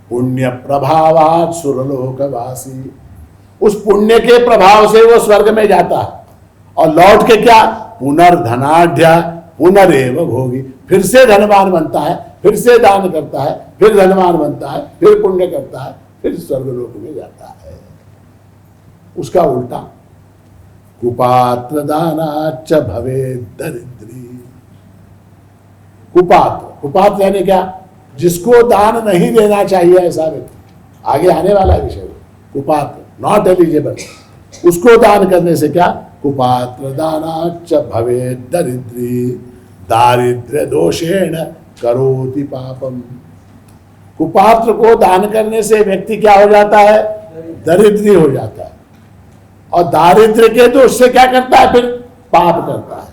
पुण्य प्रभावात् सुरलोकवासी, उस पुण्य के प्रभाव से वो स्वर्ग में जाता है और लौट के क्या? पुनर्धनाढ्य पुनरेव भोगी, फिर से धनवान बनता है, फिर से दान करता है, फिर धनवान बनता है, फिर पुण्य करता है, फिर स्वर्गलोक में जाता है। उसका उल्टा कुपात्र दानाच्च भवेत् दरिद्री। कुपात्र, कुपात्र यानी क्या? जिसको दान नहीं देना चाहिए ऐसा व्यक्ति, आगे आने वाला विषय। कुपात्र नॉट एलिजिबल, उसको दान करने से क्या? कुपात्र दानाच्च भवेत् दरिद्री दारिद्र्य दोषेण करोति पापम। कुपात्र को दान करने से व्यक्ति क्या हो जाता है? दरिद्री हो जाता है, और दारिद्र्य के दोष से क्या करता है? फिर पाप करता है।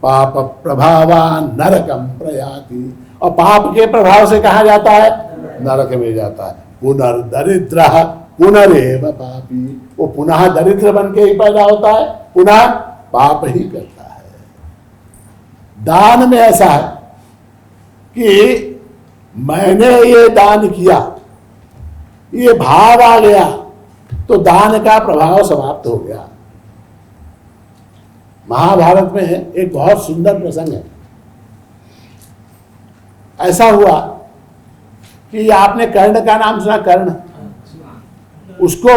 पाप प्रभावान नरकम प्रयाति, और पाप के प्रभाव से कहा जाता है? नरक में जाता है। पुनर्दरिद्र पुनरेव पापी, वो पुनः दरिद्र बन के ही पैदा होता है, पुनः पाप ही करता है। दान में ऐसा है कि मैंने ये दान किया, ये भाव आ गया तो दान का प्रभाव समाप्त हो गया। महाभारत में एक बहुत सुंदर प्रसंग है। ऐसा हुआ कि आपने कर्ण का नाम सुना? कर्ण, उसको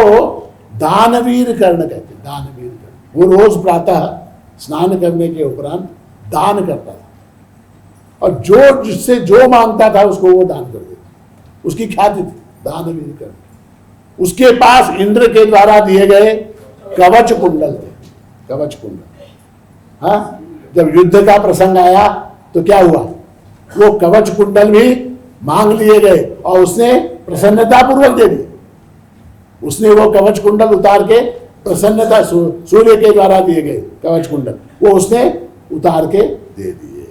दानवीर कर्ण कहते, दानवीर कर्ण। वो रोज प्रातः स्नान करने के उपरांत दान करता था, और जो जिससे जो मांगता था उसको वो दान कर देता, उसकी ख्याति थी दानवीर कर्ण। उसके पास इंद्र के द्वारा दिए गए कवच कुंडल थे, कवच कुंडल। हाँ, जब युद्ध का प्रसंग आया तो क्या हुआ? वो कवच कुंडल भी मांग लिए गए और उसने प्रसन्नता पूर्वक दे दिए। उसने वो कवच कुंडल उतार के प्रसन्नता, सूर्य के द्वारा दिए गए कवच कुंडल, वो उसने उतार के दे दिए।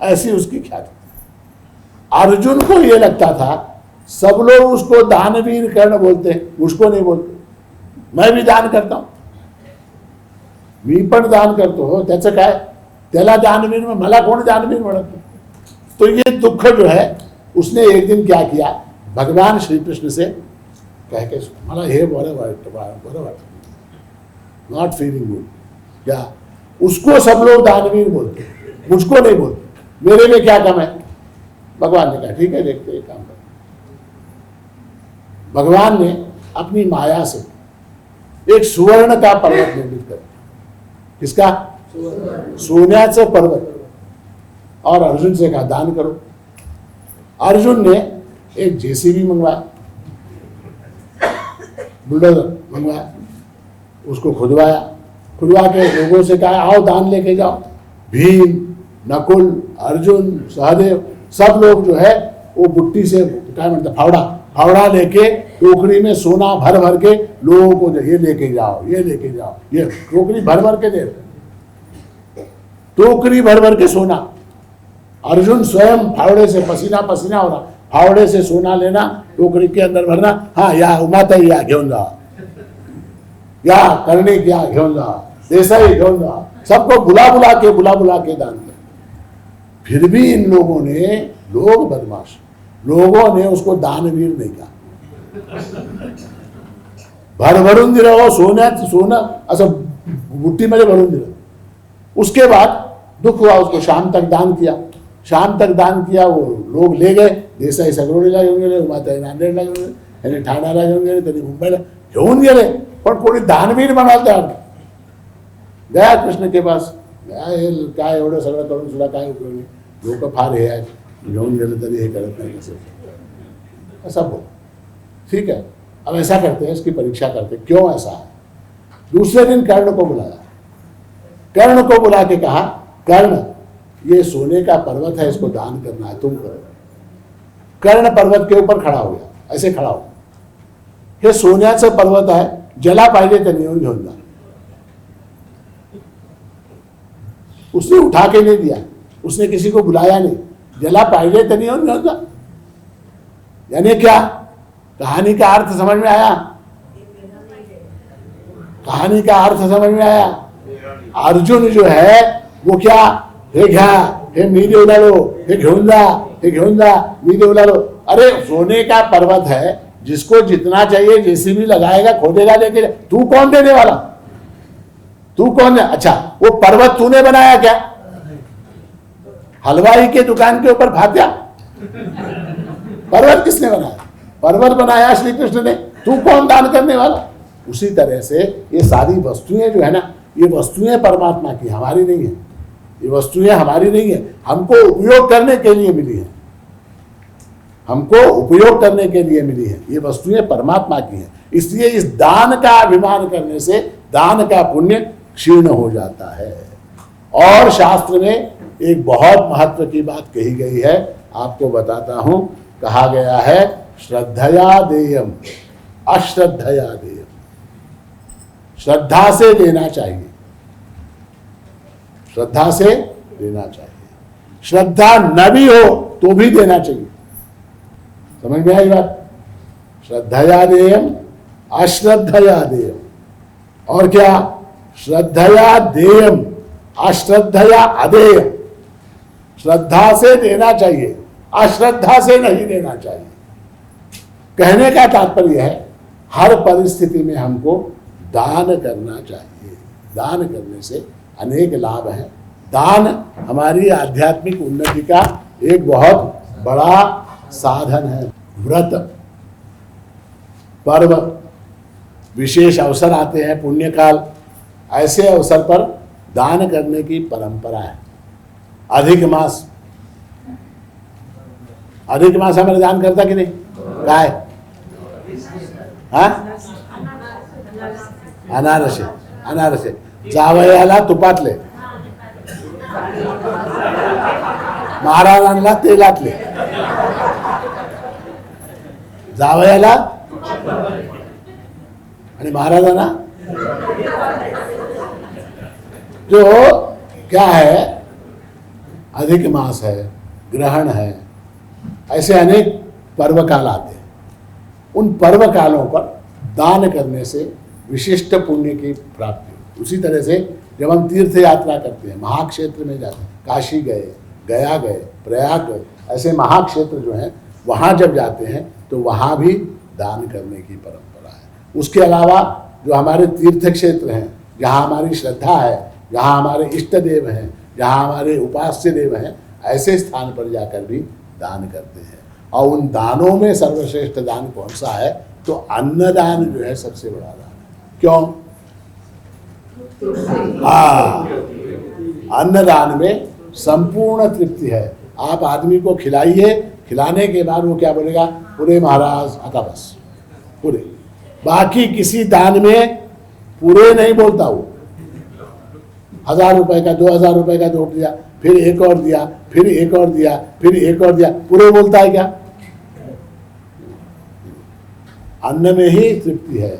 ऐसी उसकी ख्याति। अर्जुन को ये लगता था सब लोग उसको दानवीर कर्ण बोलते हैं, उसको नहीं बोलते। मैं भी दान करता हूं, मी पण दान करतो, त्याचं काय, त्याला दानवीर में मला कोण दानवीर म्हणत। तो ये दुख जो है उसने एक दिन क्या किया, भगवान श्री कृष्ण से कह के, मला हे बरं वाटतं, नॉट फीलिंग गुड। क्या? उसको सब लोग दानवीर बोलते, मुझको नहीं बोलते, मेरे में क्या कम है? भगवान ने कहा ठीक है, देखते हैं काम कर। भगवान ने अपनी माया से एक सुवर्ण का पर्वत निर्मित कर, किसका? सोन्याचं पर्वत, और अर्जुन से कहा दान करो। अर्जुन ने एक जेसीबी मंगवाया, बुलडोजर मंगवाया, उसको खुदवाया, खुदवा के लोगों से कहा आओ दान लेके जाओ। भीम, नकुल, अर्जुन, सहदेव सब लोग जो है वो बुट्टी से क्या मतलब फावड़ा लेके टोकरी में सोना भर भर के लोगों को ये लेके जाओ, ये लेके जाओ, ये टोकरी भर भर के दे, टोकरी भर भर के सोना। अर्जुन स्वयं फावड़े से पसीना पसीना हो रहा, फावड़े से सोना लेना, टोकरी के अंदर भरना, हाँ या उमाताई या घेऊन जा, या कर्णिक या घेऊन जा, देसाई घेऊन जा, सबको बुला बुला के दान किया। फिर भी इन लोगों ने, लोग बदमाश, लोगों ने उसको दानवीर नहीं कहा। भरभरून दिलं हो, सोनं असं बुट्टीमध्ये भरून दिलं। उसके बाद दुख हुआ, उसको शाम तक दान किया। शाम तक दान किया, वो लोग ले गए, देसाई सगरोडे लागे होंगे, माता नांदेड लागे होंगे, यानी ठाणा लागे होंगे, तरी मुंबईला घेऊन गेले, पण कोणी दानवीर म्हणाल गया कृष्ण के पास, काय एवढं सगळं करून सुद्धा काय उपयोग नाही, लोक फार हे आहेत, घेऊन गेले तरी हे करत नाही, कसं ऐसा बोल, ठीक है। अब ऐसा करते हैं, इसकी परीक्षा करते हैं, क्यों ऐसा है। दूसरे दिन कर्ण को बुलाया, कर्ण को बुला के कहा, कर्ण ये सोने का पर्वत है, इसको दान करना है, तुम करो। कर्ण पर्वत के ऊपर खड़ा हो गया, ऐसे खड़ा हो, हे सोन्याचं पर्वत आहे, ज्याला पाहिजे त्याने येऊन घेऊन जा। उसने उठा के नहीं दिया, उसने किसी को बुलाया नहीं, ज्याला पाहिजे त्याने येऊन घेऊन जा। यानी क्या, कहानी का अर्थ समझ में आया, कहानी का अर्थ समझ में आया। अर्जुन जो है वो क्या, हे घ्या, हे मी देऊ लागलो, हे घेऊन जा, हे घेऊन जा, मी देऊ लागलो। अरे सोने का पर्वत है, जिसको जितना चाहिए जेसीबी लगाएगा, खोदेगा, लेके तू कौन देने वाला, तू कौन है। अच्छा वो पर्वत तूने बनाया क्या, हलवाई के दुकान के ऊपर फात्या, पर्वत किसने बनाया, पर्वत बनाया श्री कृष्ण ने, तू कौन दान करने वाला। उसी तरह से ये सारी वस्तुएं जो है ना, ये वस्तुएं परमात्मा की, हमारी नहीं है, ये वस्तुएं हमारी नहीं है, हमको उपयोग करने के लिए मिली है, हमको उपयोग करने के लिए मिली है, ये वस्तुएं परमात्मा की हैं। इसलिए इस दान का अभिमान करने से दान का पुण्य क्षीण हो जाता है। और शास्त्र में एक बहुत महत्व की बात कही गई है, आपको बताता हूं। कहा गया है, श्रद्धया देयम अश्रद्धया देयम, श्रद्धा से देना चाहिए, श्रद्धा से देना चाहिए, श्रद्धा न भी हो तो भी देना चाहिए। समझ में आई बात, श्रद्धया देयम अश्रद्धया देयम, और क्या, श्रद्धया देयम अश्रद्धया अदेयम, श्रद्धा से देना चाहिए, अश्रद्धा से नहीं देना चाहिए। कहने का तात्पर्य है, हर परिस्थिति में हमको दान करना चाहिए, दान करने से अनेक लाभ हैं। दान हमारी आध्यात्मिक उन्नति का एक बहुत बड़ा साधन है। व्रत, पर्व, विशेष अवसर आते हैं, पुण्यकाल, ऐसे अवसर पर दान करने की परंपरा है। अधिक मास, अधिक मास हमारे दान करता कि नहीं, काय, हाँ, अनारसे, अनारसे जावयाला तुपातले, महाराजांना तेलातले, जावयाला आणि महाराजांना जो क्या है, अधिक मास है, ग्रहण है, ऐसे अनेक पर्व काल आते हैं। उन पर्व कालों पर दान करने से विशिष्ट पुण्य की प्राप्ति हो। उसी तरह से जब हम तीर्थ यात्रा करते हैं, महाक्षेत्र में जाते हैं, काशी गए, गया गए, प्रयाग गए, ऐसे महाक्षेत्र जो हैं, वहाँ जब जाते हैं तो वहाँ भी दान करने की परंपरा है। उसके अलावा जो हमारे तीर्थ क्षेत्र हैं, जहाँ हमारी श्रद्धा है, जहाँ हमारे इष्ट देव हैं, जहाँ हमारे उपास्य देव हैं, ऐसे स्थान पर जाकर भी दान करते हैं। और उन दानों में सर्वश्रेष्ठ दान कौन सा है, तो अन्नदान जो है सबसे बड़ा दान है। क्यों, अन्नदान में संपूर्ण तृप्ति है। आप आदमी को खिलाइए, खिलाने के बाद वो क्या बोलेगा, पूरे महाराज, आता बस पूरे। बाकी किसी दान में पूरे नहीं बोलता, वो 1000 रुपए का, 2000 रुपए का नोट दिया, फिर एक और दिया, फिर एक और दिया, फिर एक और दिया, पूरे बोलता है क्या। अन्न में ही तृप्ति है।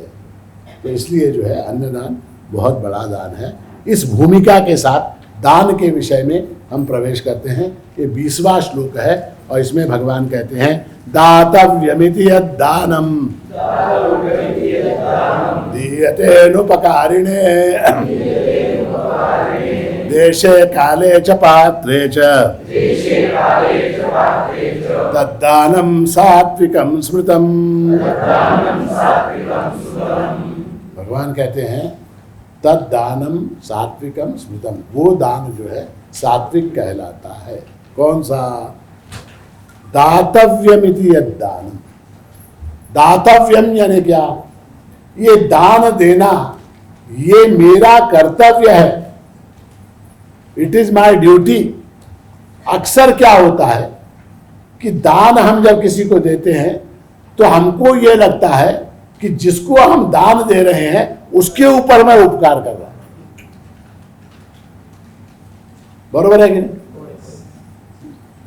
तो इसलिए जो है अन्नदान बहुत बड़ा दान है। इस भूमिका के साथ दान के विषय में हम प्रवेश करते हैं। ये 20वां श्लोक है और इसमें भगवान कहते हैं, दातव्यमिति यद्दानम दीयतेनुपकारिणे देशे काले च पात्रे च तद्दानं सात्विकं स्मृतम्। भगवान कहते हैं तद्दानम सात्विकम स्मृतम, वो दान जो है सात्विक कहलाता है। कौन सा? दातव्यमिति यद्दानम। दातव्यम यानी क्या? ये दान देना ये मेरा कर्तव्य है, इट इज माई ड्यूटी। अक्सर क्या होता है कि दान हम जब किसी को देते हैं तो हमको ये लगता है कि जिसको हम दान दे रहे हैं उसके ऊपर मैं उपकार कर रहा हूं। बरोबर आहे की नाही?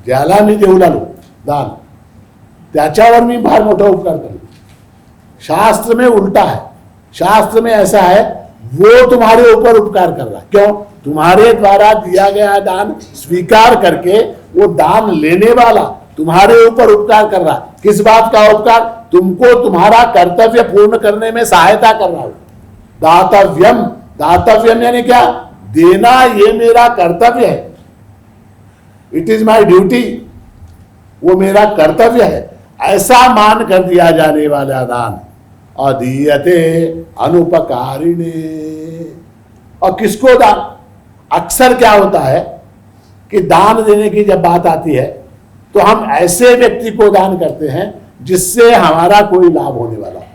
ज्याला मी देऊ लागलो दान त्याच्यावर मी फार मोठा उपकार करलो। शास्त्र में उल्टा है, शास्त्र में ऐसा है वो तुम्हारे ऊपर उपकार कर रहा है। क्यों? तुम्हारे द्वारा दिया गया दान स्वीकार करके वो दान लेने वाला तुम्हारे ऊपर उपकार कर रहा है। किस बात का उपकार? तुमको तुम्हारा कर्तव्य पूर्ण करने में सहायता कर रहा हो। दातव्यम, दातव्यम यानी क्या? देना ये मेरा कर्तव्य है, इट इज माई ड्यूटी, वो मेरा कर्तव्य है, ऐसा मान कर दिया जाने वाला दान। अदीयते अनुपकारिणे। और किसको दान? अक्सर क्या होता है कि दान देने की जब बात आती है तो हम ऐसे व्यक्ति को दान करते हैं जिससे हमारा कोई लाभ होने वाला है।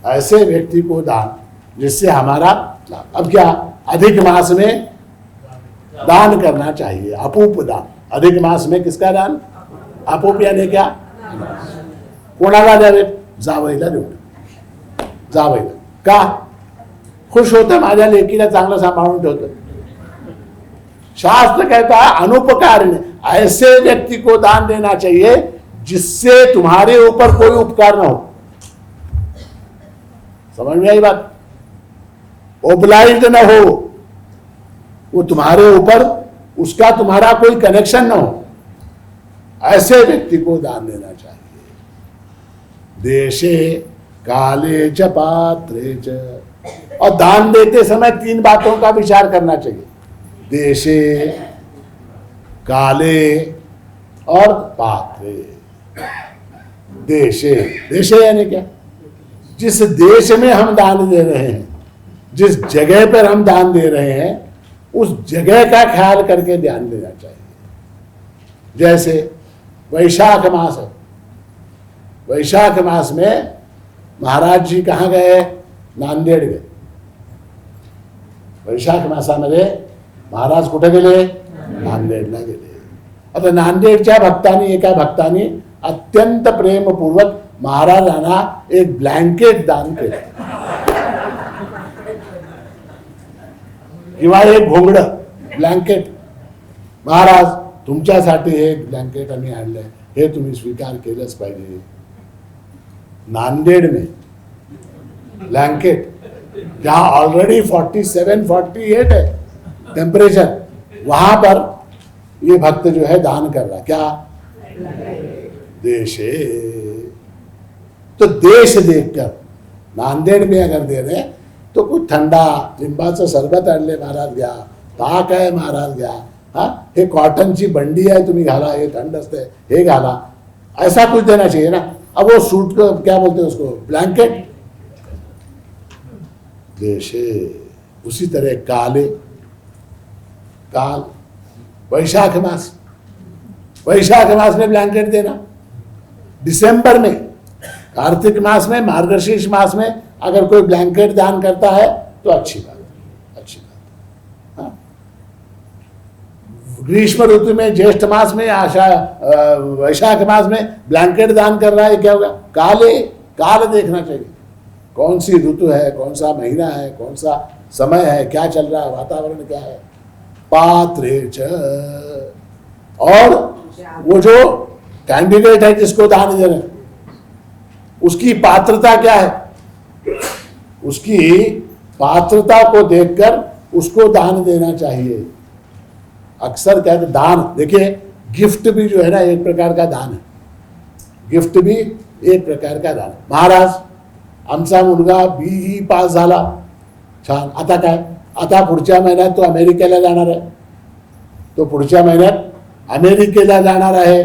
ऐसे व्यक्ति को दान जिससे हमारा लाभ। अब क्या? अधिक मास में दान करना चाहिए, अपूप दान। अधिक मास में किसका दान? अपूप यानी क्या? कोणाला द्यावे? जावईला देऊ, जावईला। का? खुश होतं माझ्या लेकीला चांगलं सांभाळून ठेवतं। शास्त्र कहता है अनुपकारिणी, ऐसे व्यक्ति को दान देना चाहिए जिससे तुम्हारे ऊपर कोई उपकार ना हो। समझ में आई बात? ओब्लाइज्ड ना हो, वो तुम्हारे ऊपर उसका तुम्हारा कोई कनेक्शन ना हो, ऐसे व्यक्ति को दान देना चाहिए। देशे काले च पात्रे च। और दान देते समय 3 बातों का विचार करना चाहिए। देशे, काले और पात्रे। देशे, देशे यानी क्या? जिस देश में हम दान दे रहे हैं, जिस जगह पर हम दान दे रहे हैं, उस जगह का ख्याल करके ध्यान देना चाहिए। जैसे वैशाख मास है, वैशाख मास में महाराज जी कहाँ गए? नांदेड गए। वैशाख मासामध्ये महाराज कुठे गेले? नांदेडला गेले। आता नांदेडच्या भक्तांनी, एका भक्तांनी अत्यंत प्रेमपूर्वक महाराजांना एक ब्लँकेट दान केलं किंवा एक घोंगडं, ब्लँकेट। महाराज तुमच्यासाठी एक ब्लँकेट आम्ही आणलंय, हे तुम्ही स्वीकार केलंच पाहिजे। नांदेड में ब्लैंकेट, जहां ऑलरेडी 47-48 है टेम्परेचर, वहां पर ये भक्त जो है दान कर रहा। क्या? देशे। तो देश देखकर नांदेड में अगर दे रहे तो कुछ ठंडा लिंबाचं सरबत आणले महाराज घ्या, ताक आहे महाराज घ्या, हा हे कॉटनची बंडी आहे तुम्ही घाला, हे थंड असते हे घाला, ऐसा कुछ देना चाहिए ना। अब वो सूट को क्या बोलते हैं उसको? ब्लैंकेट। देशे। उसी तरह काले, काल, वैशाख मास, वैशाख मास में ब्लैंकेट देना। दिसंबर में, कार्तिक मास में, मार्गशीर्ष मास में अगर कोई ब्लैंकेट दान करता है तो अच्छी बात है, अच्छी बात है। ग्रीष्म ऋतु में, ज्येष्ठ मास में, वैशाख मास में ब्लैंकेट दान कर रहा है, क्या होगा? काले, काल देखना चाहिए, कौन सी ऋतु है, कौन सा महीना है, कौन सा समय है, क्या चल रहा है, वातावरण क्या है। पात्रे च। और वो जो कैंडिडेट है जिसको दान दे रहे हैं उसकी पात्रता क्या है? उसकी पात्रता को देखकर उसको दान देना चाहिए। अक्सर क्या है, दान देखिए, गिफ्ट भी जो है ना एक प्रकार का दान है, गिफ्ट भी एक प्रकार का दान। महाराज आमचा मुलगा BE पास झाला, छान, आता काय? आता पुढच्या महिन्यात तो अमेरिकेला जाणार आहे, तो पुढच्या महिन्यात अमेरिकेला जाणार आहे,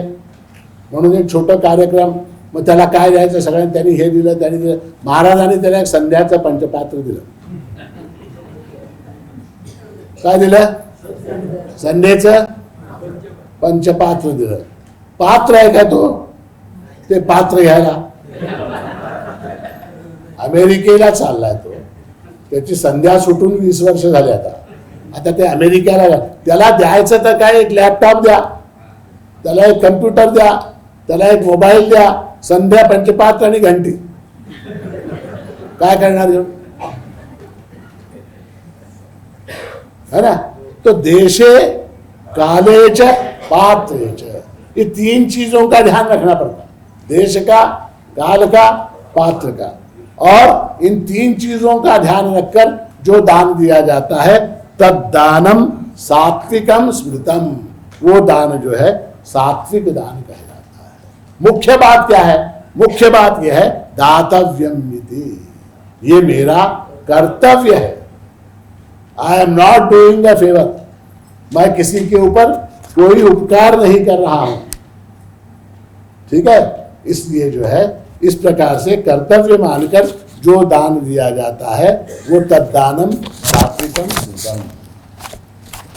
म्हणून एक छोटं कार्यक्रम, मग त्याला काय द्यायचं? सगळ्यांनी त्यांनी हे दिलं, त्यांनी दिलं। महाराजांनी त्याला एक संध्याचं पंचपात्र दिलं। काय दिलं? संध्येचं पंचपात्र दिलं. पात्र आहे का तो? ते पात्र घ्यायला अमेरिकेला चाललाय तो. त्याची संध्या सुटून 20 वर्ष झाली आता ते अमेरिकेला. त्याला द्यायचं तर काय, एक लॅपटॉप द्या, त्याला एक कम्प्युटर द्या, त्याला एक मोबाईल द्या, संध्या पंचपात्र आणि घंटी. काय करणार है ना? तो देशे कालेच पात्रेच, ये 3 चीजों का ध्यान रखना पड़ता है. देश का, काल का, पात्र का. और इन 3 चीजों का ध्यान रखकर जो दान दिया जाता है तद दानम सात्विकम स्मृतम, वो दान जो है सात्विक दान कहा जाता है. मुख्य बात क्या है? मुख्य बात यह है दातव्यम इति, ये मेरा कर्तव्य है. I am not doing a favour, मैं किसी के ऊपर कोई उपकार नहीं कर रहा हूं. ठीक है? इसलिए जो है इस प्रकार से कर्तव्य मानकर जो दान दिया जाता है वो तद्दानम सात्विकम स्मृतम.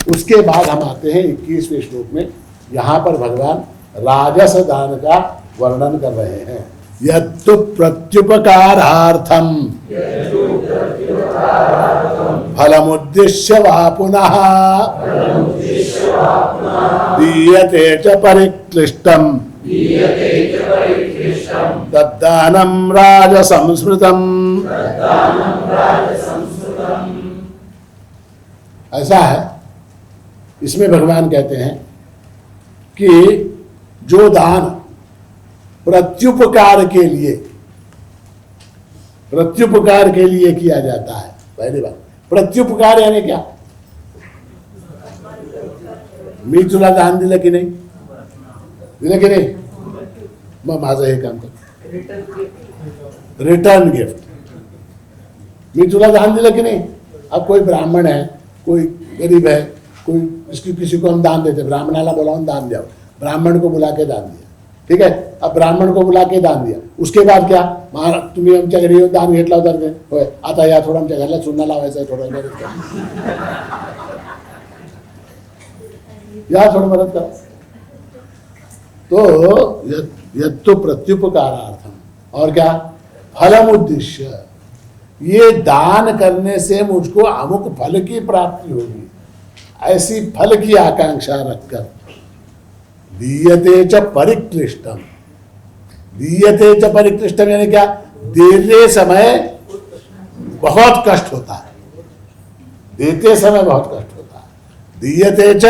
उसके बाद हम आते हैं 21वें श्लोक में. यहां पर भगवान राजस दान का वर्णन कर रहे हैं. यत्तु प्रत्युपकारार्थम फलमुद्दिश्य वा पुनः दीयते च परिक्लिष्टम तद्दानं राजसंस्मृतम्. ऐसा है, इसमें भगवान कहते हैं कि जो दान प्रत्युपकार के लिए किया जाता है. पहली बात, प्रत्युपकार यानी क्या? मी तुला दान दिलं की नाही? दिलं की नाही? मग माझं हे काम कर, रिटर्न गिफ्ट. मी तुला दान दिलं की नहीं? अब कोई ब्राह्मण है, कोई गरीब है, कोई किसी को हम दान देते, ब्राह्मणाला बोलावून दान द्या, ब्राह्मण को बुला के दान दिया. ठीक है? अब ब्राह्मण को बुला के दान दिया, उसके बाद क्या? महाराज तुम्ही आमच्या घरी दान घेतला होता होय, आता या थोडं आमच्या घराला चुना लावायचं आहे, थोडं या थोडं मदत करा. तो यत्तु प्रत्युपकारार्थम, और क्या? फलम उद्देश्य, ये दान करने से मुझको अमुक फल की प्राप्ति होगी, ऐसी फल की आकांक्षा रखकर दीयते च परिक्लिष्टम. दीयते च परिक्लिष्टम यानी क्या? देते समय बहुत कष्ट होता है, देते समय बहुत कष्ट होता है. दीयते च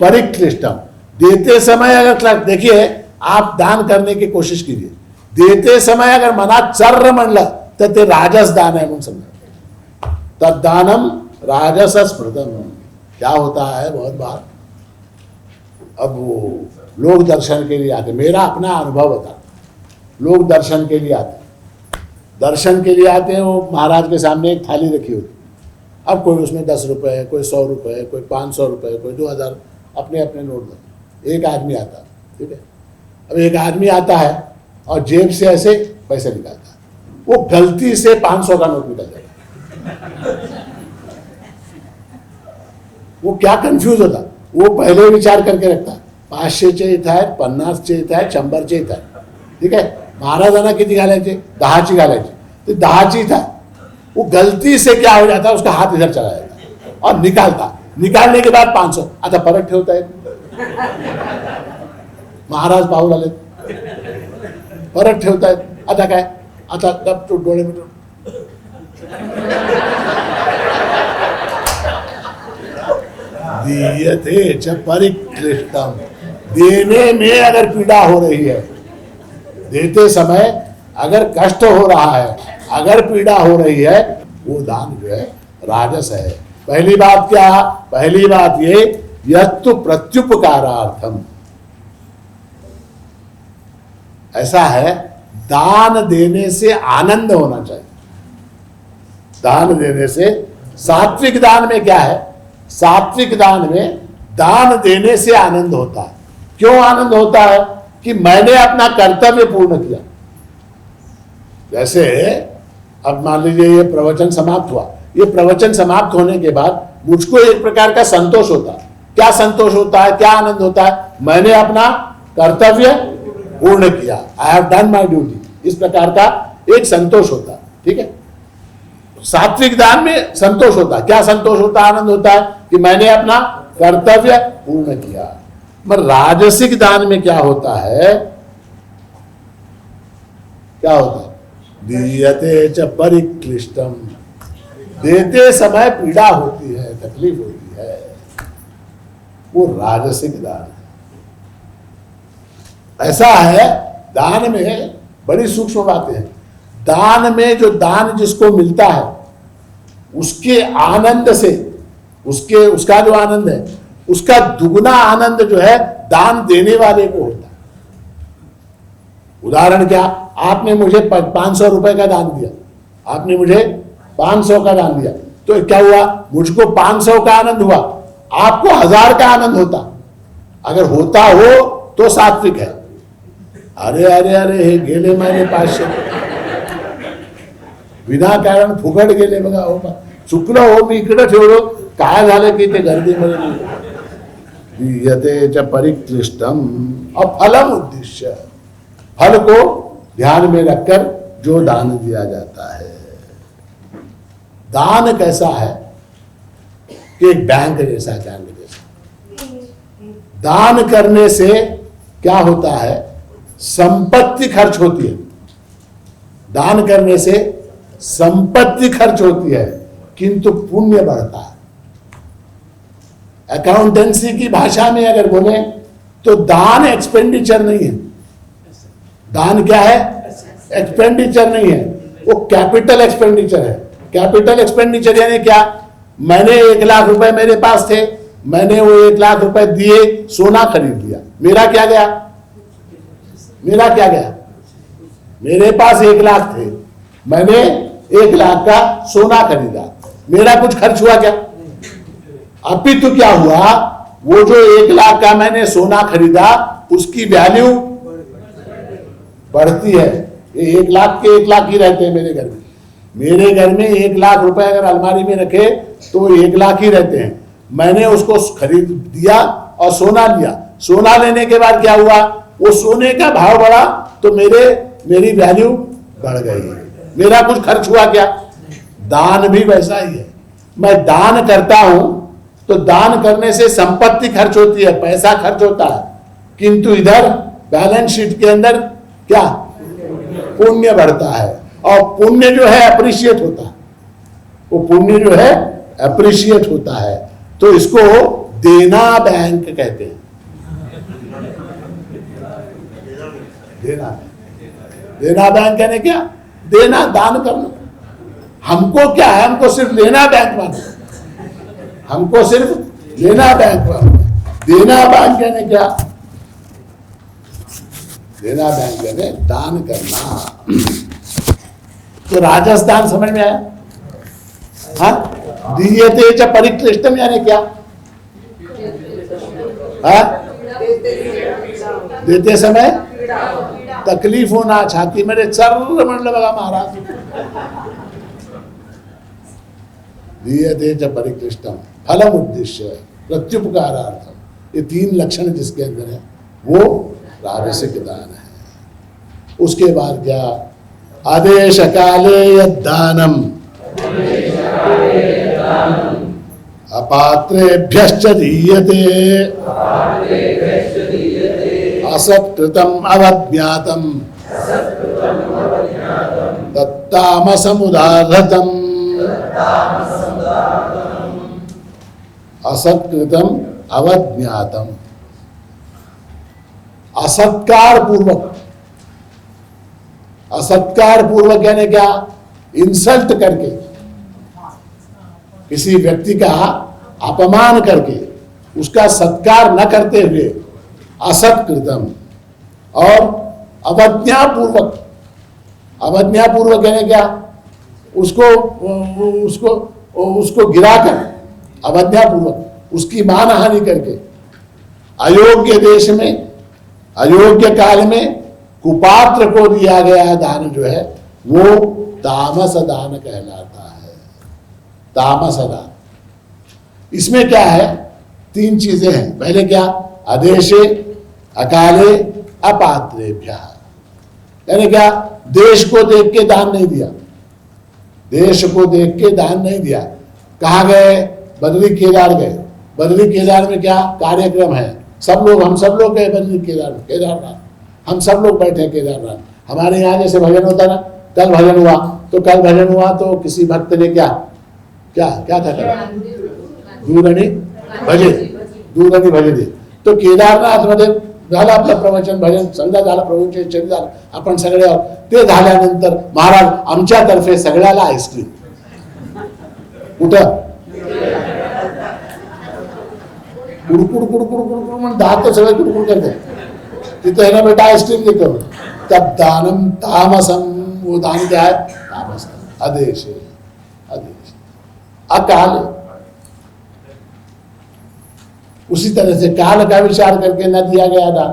परिक्लिष्टम, देते समय अगर, देखिए आप दान करने की कोशिश कीजिए, देते समय अगर मनात चर्र म्हणलं तर ते राजस दान है म्हणून समजा. तद्दानम राजस स्मृतम. क्या होता है बहुत बार, अब वो लोग दर्शन के लिए आते, मेरा अपना अनुभव बता, लोग दर्शन के लिए आते हैं, वो महाराज के सामने एक थाली रखी होती. अब कोई उसमें 10 रुपए, कोई 100 रुपए, कोई 500 रुपए, कोई 2000, अपने अपने नोट दे. एक आदमी आता है, ठीक है? अब एक आदमी आता है और जेब से ऐसे पैसे निकालता है, वो गलती से 500 का नोट निकल जाता. वो क्या कंफ्यूज होता, वो पहले विचार करके रखता, 500चे इथं आहेत, 50चे इथं आहेत, 100चे इथं आहेत. ठीक आहे? महाराजांना किती घालायचे? 10ची घालायचे, ते 10ची इथं आहे. वो गलती से क्या हो जाता है, उसका हाथ इधर चला जाता और निकालने के बाद 500 आता परत ठेवता येत. महाराज पाहू आले, परत ठेवतायत. आता काय? आता गप डोळे मिटून दीयते च परिक्लिष्टम. देने में अगर पीड़ा हो रही है, देते समय अगर कष्ट हो रहा है, अगर पीड़ा हो रही है, वो दान जो है राजस है. पहली बात क्या? पहली बात ये यत्तु प्रत्युपकारार्थम. ऐसा है, दान देने से आनंद होना चाहिए. दान देने से, सात्विक दान में क्या है? सात्विक दान में दान देने से आनंद होता है. क्यों आनंद होता है? कि मैंने अपना कर्तव्य पूर्ण किया. जैसे अब मान लीजिए ये प्रवचन समाप्त हुआ, ये प्रवचन समाप्त होने के बाद मुझको एक प्रकार का संतोष होता है क्या संतोष होता है, क्या आनंद होता है? मैंने अपना कर्तव्य पूर्ण किया, I have done my duty, इस प्रकार का एक संतोष होता है। ठीक है, सात्विक दान में संतोष होता है। क्या संतोष होता है, आनंद होता है कि मैंने अपना कर्तव्य पूर्ण किया। मगर राजसिक दान में क्या होता है, क्या होता है? दीयते च परिक्लिष्टम, देते समय पीड़ा होती है, तकलीफ होती है, वो राजसिक दान है। ऐसा है, दान में बड़ी सूक्ष्म बातें हैं। दान में जो दान जिसको मिलता है उसके आनंद से, उसका जो आनंद है उसका दुगना आनंद जो है दान देने वाले को होता है। उदाहरण क्या, आपने मुझे 500 रुपए का दान दिया, आपने मुझे 500 का दान दिया, तो क्या हुआ? मुझको 500 का आनंद हुआ, आपको 1000 का आनंद होता। अगर होता हो तो सात्विक है। अरे अरे अरे हे गेले मैंने 500 विनाकारण फुकट गेले बघा, हो चुकलं हो, मी इकडे ठेवलो, काय झालं की ते गर्दीमध्ये दीयते च परिक्लिष्टम। और फलम उद्देश्य, फल को ध्यान में रखकर जो दान दिया जाता है। दान कैसा है कि एक बैंक जैसा, बैंक जैसा। दान करने से क्या होता है? संपत्ति खर्च होती है। दान करने से संपत्ति खर्च होती है किंतु पुण्य बढ़ता है। अकाउंटेंसी की भाषा में अगर बोले तो दान एक्सपेंडिचर नहीं है। दान क्या है? एक्सपेंडिचर नहीं है, वो कैपिटल एक्सपेंडिचर है। कैपिटल एक्सपेंडिचर यानी क्या? मैंने 1 लाख रुपए मेरे पास थे, मैंने वो 1 लाख रुपए दिए, सोना खरीद लिया, मेरा क्या गया? मेरा क्या गया? मेरे पास 1 लाख थे, मैंने 1 लाख का सोना खरीदा, मेरा कुछ खर्च हुआ क्या? अपितु क्या हुआ? वो जो 1 लाख का मैंने सोना खरीदा उसकी वैल्यू बढ़ती है। ये 1 लाख के 1 लाख ही रहते हैं मेरे घर में। मेरे घर में 1 लाख रुपए अगर अलमारी में रखे तो 1 लाख ही रहते हैं। मैंने उसको खरीद दिया और सोना लिया, सोना लेने के बाद क्या हुआ? वो सोने का भाव बढ़ा तो मेरी वैल्यू बढ़ गई, मेरा कुछ खर्च हुआ क्या? दान भी वैसा ही है। मैं दान करता हूं तो दान करने से संपत्ति खर्च होती है, पैसा खर्च होता है, किंतु इधर बैलेंस शीट के अंदर क्या? पुण्य बढ़ता है। और पुण्य जो है अप्रिशिएट होता है, वो पुण्य जो है अप्रिशिएट होता है। तो इसको देना बैंक कहते हैं। देना बैंक कहने क्या? देना, दान करना। हमको क्या है? हमको सिर्फ लेना बैंक मानो, हमको सिर्फ लेना बैंक मानो। देना बैंक कहने क्या? देना बैंक कहने दान करना। तो राजस्थान समझ में आया? हाँ, दीयते च परिक्लिष्टम यानी क्या? हाँ, देते समय तकलीफ होना, छाती मेरे चर्र म्हणलं बघा महाराज। दीयते च परिक्लिष्टम फलम उद्देश्य प्रत्युपकारार्थम, ये 3 लक्षण जिसके अंदर है वो राजसिक दान है। उसके बाद क्या? आदेश काले यद्दानम अपात्रेभ्यश्च दीयते असत्कृतम अवज्ञातम तत्तामसमुदाहृतम। असत्कृतम अवज्ञातम, असत्कार पूर्वक। असत्कार पूर्वक यानी क्या? इंसल्ट करके, किसी व्यक्ति का अपमान करके, उसका सत्कार न करते हुए असत्कृतम। और अवज्ञापूर्वक, अवज्ञापूर्वक यानी क्या? उसको गिराकर, अवज्ञापूर्वक उसकी मानहानि करके, अयोग्य देश में, अयोग्य काल में कुपात्र को दिया गया दान जो है वो तामस दान कहलाता है। तामस दान। इसमें क्या है तीन चीजें हैं। पहले क्या? अदेशे अकाले अपात्रेभ्यः, यानी क्या? देश को देख के दान नहीं दिया, देश को देख के दान नहीं दिया। कहाँ गए? बद्री केदार गए। बद्री केदार में क्या कार्यक्रम है? सब लोग, हम सब लोग गए बद्री केदारनाथ, हम सब लोग बैठे केदारनाथ। हमारे यहाँ जैसे भजन होता ना, कल भजन हुआ, तो कल भजन हुआ तो किसी भक्त ने क्या क्या क्या था करा? दूरणी भजे, दूरणी भजे दे। तो केदारनाथ मध्ये झालं आपलं प्रवचन, भजन समजा झालं, प्रवचन झालं, आपण सगळे ते झाल्यानंतर महाराज आमच्यातर्फे सगळ्याला आईस्क्रीम. कुठं? कुडकुड कुडकुड कुडकुड म्हणून दात सगळे कुडकुड करते. तिथं है ना बेटा आईस्क्रीम देतो. तब दानम तामसम, वो दान क्या है? तामस. आदेश है, आदेश. अकाल, उसी तरह से काल का विचार करके न दिया गया दान,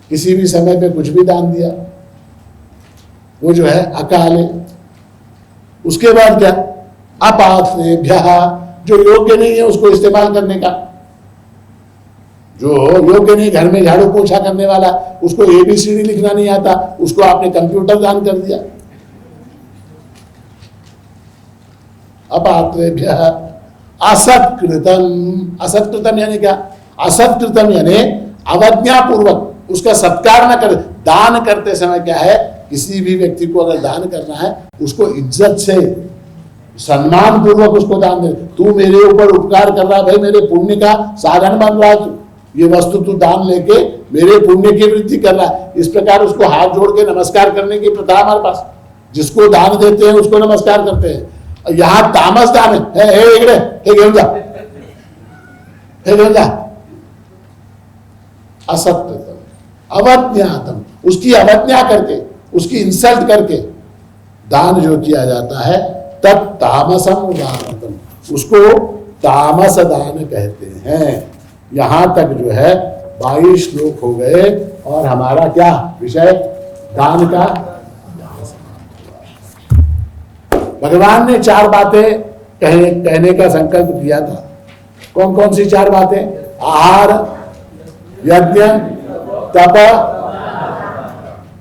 किसी भी समय पे कुछ भी दान दिया, वो जो है अकाल है. उसके बाद क्या? अपात्रेभ्यः, जो योग्य नहीं है उसको इस्तेमाल करने का, जो योग्य नहीं, घर में झाड़ू पोछा करने वाला, उसको ABCD लिखना नहीं आता, उसको आपने कंप्यूटर दान कर दिया. अपात्रेभ्यः असत्कृतम, असत्कृतम यानी क्या? असत्कृतम यानी अवज्ञापूर्वक, उसका सत्कार न कर. दान करते समय क्या है, किसी भी व्यक्ति को अगर दान करना है उसको इज्जत से, सम्मान पूर्वक उसको दान दे. तू मेरे ऊपर उपकार कर रहा है भाई, मेरे पुण्य का साधन बन रहा है, तू ये वस्तु तू दान लेके मेरे पुण्य की वृद्धि कर रहा है. इस प्रकार उसको हाथ जोड़ के नमस्कार करने की प्रथा हमारे पास. जिसको दान देते हैं उसको नमस्कार करते हैं. यहां तामस दान है, हे इकडे, हे घेऊन जा, हे घेऊन जा. असत्य, अवज्ञातम, उसकी अवज्ञा करके, उसकी इंसल्ट करके दान जो किया जाता है, तब तामसम दानतम, उसको तामस दान कहते हैं. यहां तक जो है 22 श्लोक हो गए और हमारा क्या विषय? दान का. भगवान ने 4 बातें कहने का संकल्प किया था. कौन कौन सी 4 बातें? आहार, यज्ञ, तप.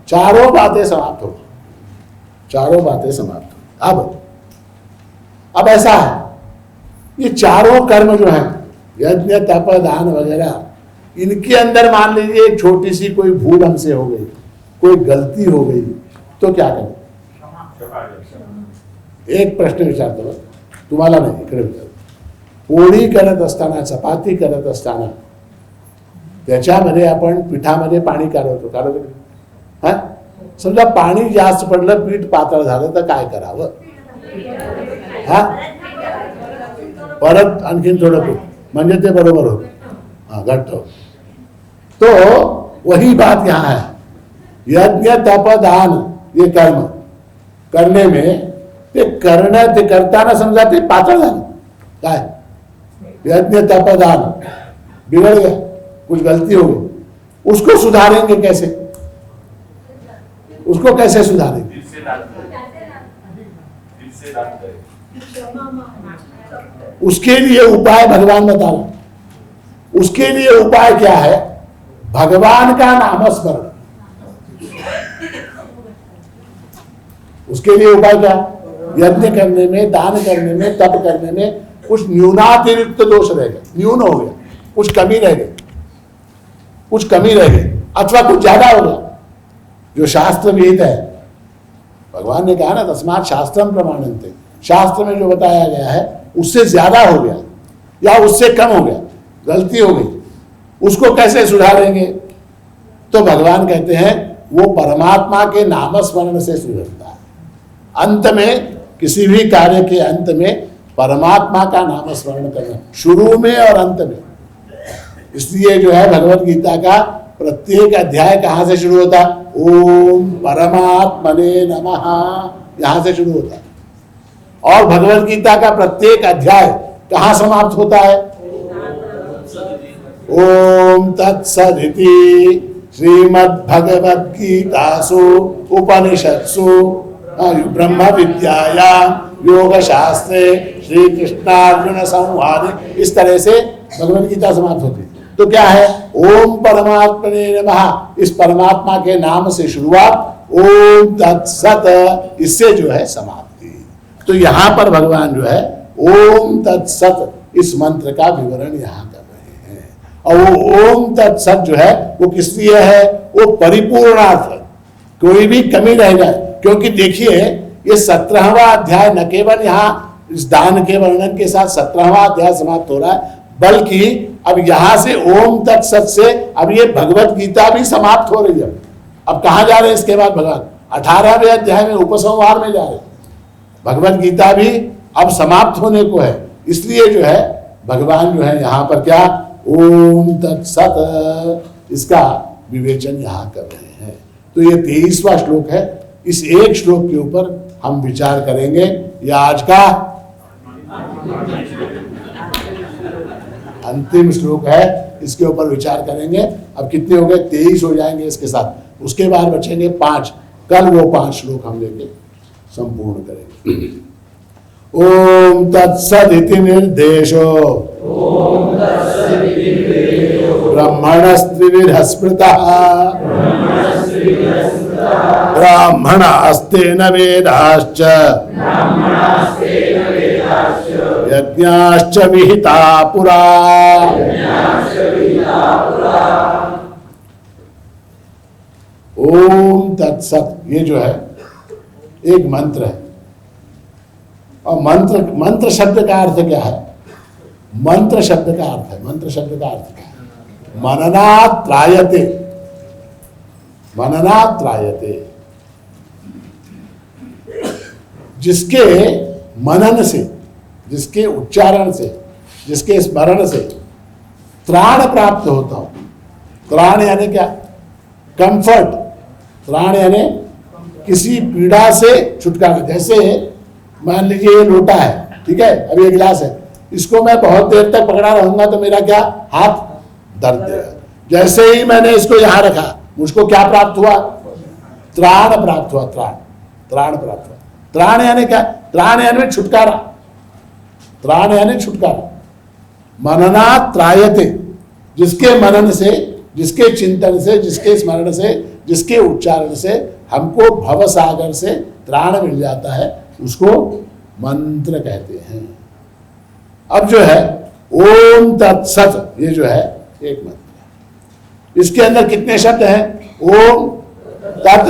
चारों बातें समाप्त हो, चारों बातें समाप्त हो. अब ऐसा है, ये चारों कर्म जो हैं, यज्ञ, तप, दान वगैरह, इनके अंदर मान लीजिए एक छोटी सी कोई भूल हमसे हो गई, कोई गलती हो गई, तो क्या करें? एक प्रश्न विचारतो, तुम्हाला नाही, इकडे विचार. पोळी करत असताना, चपाती करत असताना त्याच्यामध्ये आपण पिठामध्ये पाणी काढवतो. हा, समजा पाणी जास्त पडलं, पीठ पातळ झालं तर काय करावं? हा, परत आणखीन थोडं पीठ, म्हणजे ते बरोबर होतं. हाँ, घट्ट हो. तो वही बात यहाँ है. यज्ञ, तप, दान, ये कर्म करने में ते करताना समजा ते पातळ झालं, काय? यज्ञ, तप, दान बिगड़ गया, कुछ गलती हो गई, उसको सुधारेंगे कैसे? उसको कैसे सुधारेंगे? उसके लिए उपाय भगवान बता रहे. उसके लिए उपाय क्या है? भगवान का नामस्मरण. उसके लिए उपाय क्या? यज्ञ करने में, दान करने में, तप करने में कुछ न्यूनातिरिक्त दोष रह गए, न्यून हो गया, कुछ कमी रह गई, कुछ कमी रह गई, अथवा कुछ ज्यादा हो गया जो शास्त्र विहित है. भगवान ने कहा ना, तस्मात् शास्त्रम प्रमाणन्ते, शास्त्र में जो बताया गया है उससे ज्यादा हो गया या उससे कम हो गया, गलती हो गई, उसको कैसे सुधारेंगे? तो भगवान कहते हैं वो परमात्मा के नामस्मरण से सुधरता है. अंत में, किसी भी कार्य के अंत में परमात्मा का नामस्मरण करना, शुरू में और अंत में. इसलिए जो है भगवत गीता का प्रत्येक अध्याय कहाँ से शुरू होता? ओम परमात्मने नमः, यहां से शुरू होता है. और भगवत गीता का प्रत्येक अध्याय कहाँ समाप्त होता है? ओम तत्सदिति श्रीमद्भगवद्गीतासु उपनिषत्सु ब्रह्म विद्यायां योग शास्त्रे श्री कृष्णार्जुन संवादे. इस तरह से भगवद गीता समाप्त होती है। तो क्या है, ओम परमात्मने नमः, इस परमात्मा के नाम से शुरुआत, ओम तत्सत, इससे जो है समाप्ति। तो यहां पर भगवान जो है ओम तत्सत इस मंत्र का विवरण यहां कर रहे हैं। और वो ओम तत्सत जो है वो किस लिए है, वो परिपूर्णार्थ है, कोई भी कमी रह जाए। क्योंकि देखिए ये 17वां अध्याय न केवल यहाँ इस दान के वर्णन के साथ 17वां अध्याय समाप्त हो रहा है, बल्कि अब यहां से ओम तत्सत से अब ये भगवत गीता भी समाप्त हो रही है। अब कहां जा रहे हैं इसके बाद भगवान, 18वें अध्याय में उपसंहार में जा रहे हैं। भगवत गीता भी अब समाप्त होने को है, इसलिए जो है भगवान जो है यहाँ पर क्या ओम तत्सत इसका विवेचन यहाँ कर रहे हैं। तो ये 23वां श्लोक है। इस एक श्लोक के ऊपर हम विचार करेंगे। यह आज का अंतिम श्लोक है, इसके ऊपर विचार करेंगे। अब कितने हो गए, 23 हो जाएंगे इसके साथ। उसके बाद बचेंगे 5। कल वो 5 श्लोक हम लेके संपूर्ण करेंगे। ओम तत्सदिति निर्देशो ब्रह्मणस्त्रिविधः स्मृतः ब्राह्मणास्तेन वेदाश्च यज्ञाश्च विहिता पुरा। ओम तत्सत ये जो है एक मंत्र है। और मंत्र शब्द का अर्थ क्या है, मंत्र शब्द का अर्थ है, मंत्र शब्द का अर्थ क्या है, मननात् त्रायते, मननात् त्रायते, जिसके मनन से, जिसके उच्चारण से, जिसके स्मरण से त्राण प्राप्त होता हो। त्राण यानी क्या, कंफर्ट। त्राण यानी किसी पीड़ा से छुटकारा। जैसे मान लीजिए ये लोटा है, ठीक है, अब ये गिलास है, इसको मैं बहुत देर तक पकड़ा रहूंगा तो मेरा क्या हाथ दर्द देगा। जैसे ही मैंने इसको यहां रखा मुझको क्या प्राप्त हुआ, त्राण प्राप्त हुआ। त्राण, त्राण प्राप्त हुआ। त्राण यानी क्या, त्राण यानी छुटकारा, त्राण यानी छुटकारा। मननात् त्रायते, जिसके मनन से, जिसके चिंतन से, जिसके स्मरण से, जिसके उच्चारण से हमको भव सागर से त्राण मिल जाता है, उसको मंत्र कहते हैं। अब जो है ओम तत्सत ये जो है एक मंत्र है। इसके अंदर कितने शब्द हैं, ओम तत्,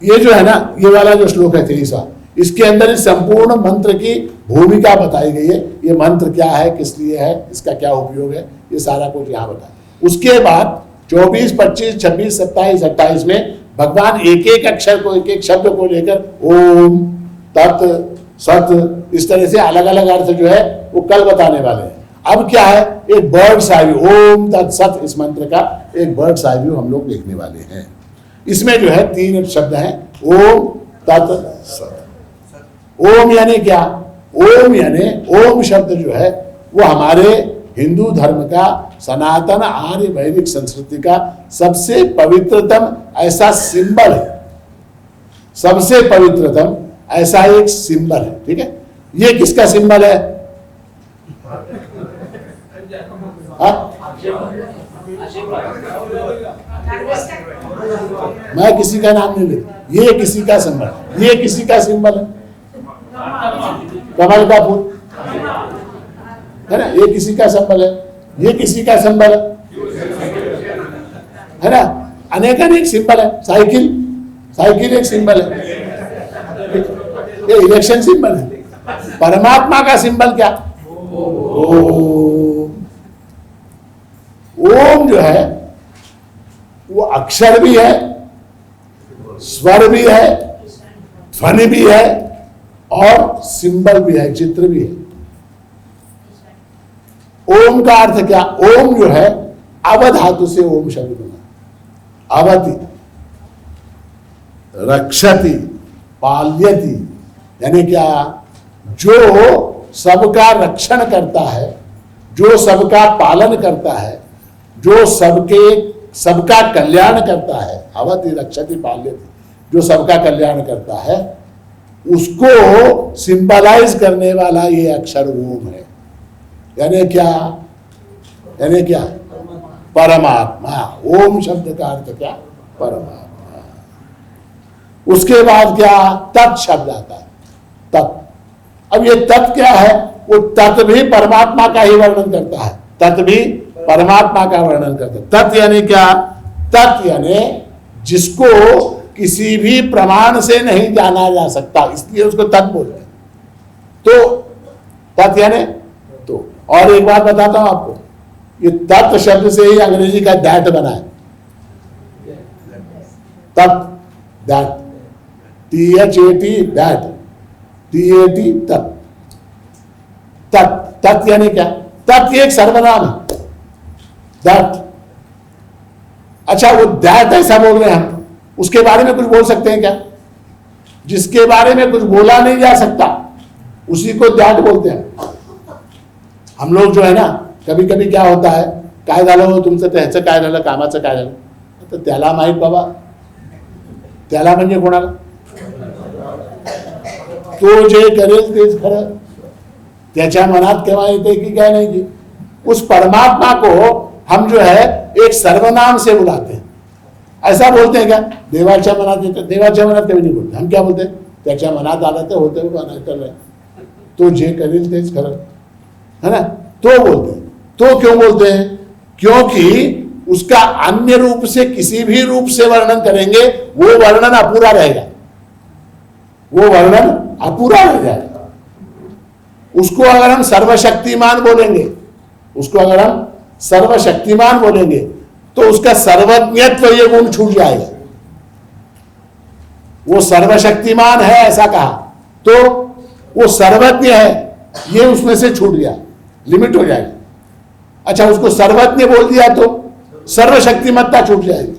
ये जो है ना, ये वाला जो श्लोक है 23वां, इसके अंदर इस संपूर्ण मंत्र की भूमिका बताई गई है। ये मंत्र क्या है, किस लिए है, इसका क्या उपयोग है, ये सारा कुछ यहाँ बताया। उसके बाद 24, 25, 26, 27, 28 में भगवान एक एक अक्षर को, एक एक शब्द को लेकर ओम तत् सत इस तरह से अलग अलग अर्थ जो है वो कल बताने वाले हैं। अब क्या है, एक बर्ड्स आई व्यू, ओम तत् सत इस मंत्र का एक बर्ड्स आई व्यू हम लोग देखने वाले हैं। इसमें जो है 3 शब्द हैं, ओम तत् सत। ओम यानी क्या, ओम यानी ओम शब्द जो है वो हमारे हिंदू धर्म का, सनातन आर्य वैदिक संस्कृति का सबसे पवित्रतम ऐसा सिंबल है, सबसे पवित्रतम ऐसा एक सिंबल है। ठीक है, ये किसका सिंबल है, मैं किसी का नाम नहीं लेता, ये किसी का सिंबल, ये किसी का सिंबल है, कमल का फूल है ना, ये किसी का सिंबल है, ये किसी का सिंबल है ना, अनेक अनेक सिंबल है। साइकिल, साइकिल एक सिंबल है, ये इलेक्शन सिंबल है। परमात्मा का सिंबल क्या, ओम। ओम जो है वो अक्षर भी है, स्वर भी है, ध्वनि भी है और सिंबल भी है, चित्र भी है। ओम का अर्थ क्या, ओम जो है अव धातु से ओम शब्द बना, अवति, रक्षति, पाल्यति, यानी क्या, जो सबका रक्षण करता है, जो सबका पालन करता है, जो सबका कल्याण करता है, अवति रक्षति पाल्यति, जो सबका कल्याण करता है, उसको सिंबलाइज करने वाला ये अक्षर ओम है। यानी क्या? यानी क्या? परमात्मा। ओम शब्द का अर्थ क्या? परमात्मा। उसके बाद क्या? तत् शब्द आता है। तत्। अब ये तत् क्या है? वो तत् भी परमात्मा का ही वर्णन करता है। तत् भी परमात्मा का वर्णन करता है। तत् यानी क्या? तत् यानी जिसको किसी भी प्रमाण से नहीं जाना जा सकता, इसलिए उसको तत् बोलते हैं। तो तत् यानी तो। और एक बात बताता हूं आपको, ये तत् शब्द से ही अंग्रेजी का दैट बना है। तत्, दैट, THAT, दैट, TAT, तत्। तत्, तत् यानी क्या? तत् एक सर्वनाम है, दैट। अच्छा, वो दैट ऐसा बोल रहे हैं हम, उसके बारे में कुछ बोल सकते हैं क्या? जिसके बारे में कुछ बोला नहीं जा सकता उसी को दैट बोलते हैं। हम लोग जो है ना, कभी कभी क्या होता है, काय झालं तुमचं, त्याचं काय झालं, कामाचं काय झालं, तर त्याला माहित बाबा। त्याला म्हणजे कोणाला? तो जे करेल तेच खरं। त्याच्या मनात केव्हा येते की काय नाही की। उस परमात्मा को हम जो है एक सर्वनाम से बुलाते हैं। ऐसा बोलते हैं क्या? देवाच्या मनात येतं, देवाच्या मनात कभी नहीं बोलते। हम क्या बोलते हैं? त्याच्या मनात आलं तर होते हुए नाही तर नाही, तो जे करेल तेच खरं, है ना, तो बोलते हैं। तो क्यों बोलते हैं? क्योंकि उसका अन्य रूप से किसी भी रूप से वर्णन करेंगे वो वर्णन अपूरा रहेगा, वो वर्णन अपूरा रह जाएगा। उसको अगर हम सर्वशक्तिमान बोलेंगे, उसको अगर हम सर्वशक्तिमान बोलेंगे तो उसका सर्वज्ञत्व ये गुण छूट जाएगा। वो सर्वशक्तिमान है ऐसा कहा तो वो सर्वज्ञ है, ये उसमें से छूट गया, लिमिट हो जाएगी। अच्छा, उसको सर्वज्ञ बोल दिया तो सर्वशक्तिमत्ता छूट जाएगी।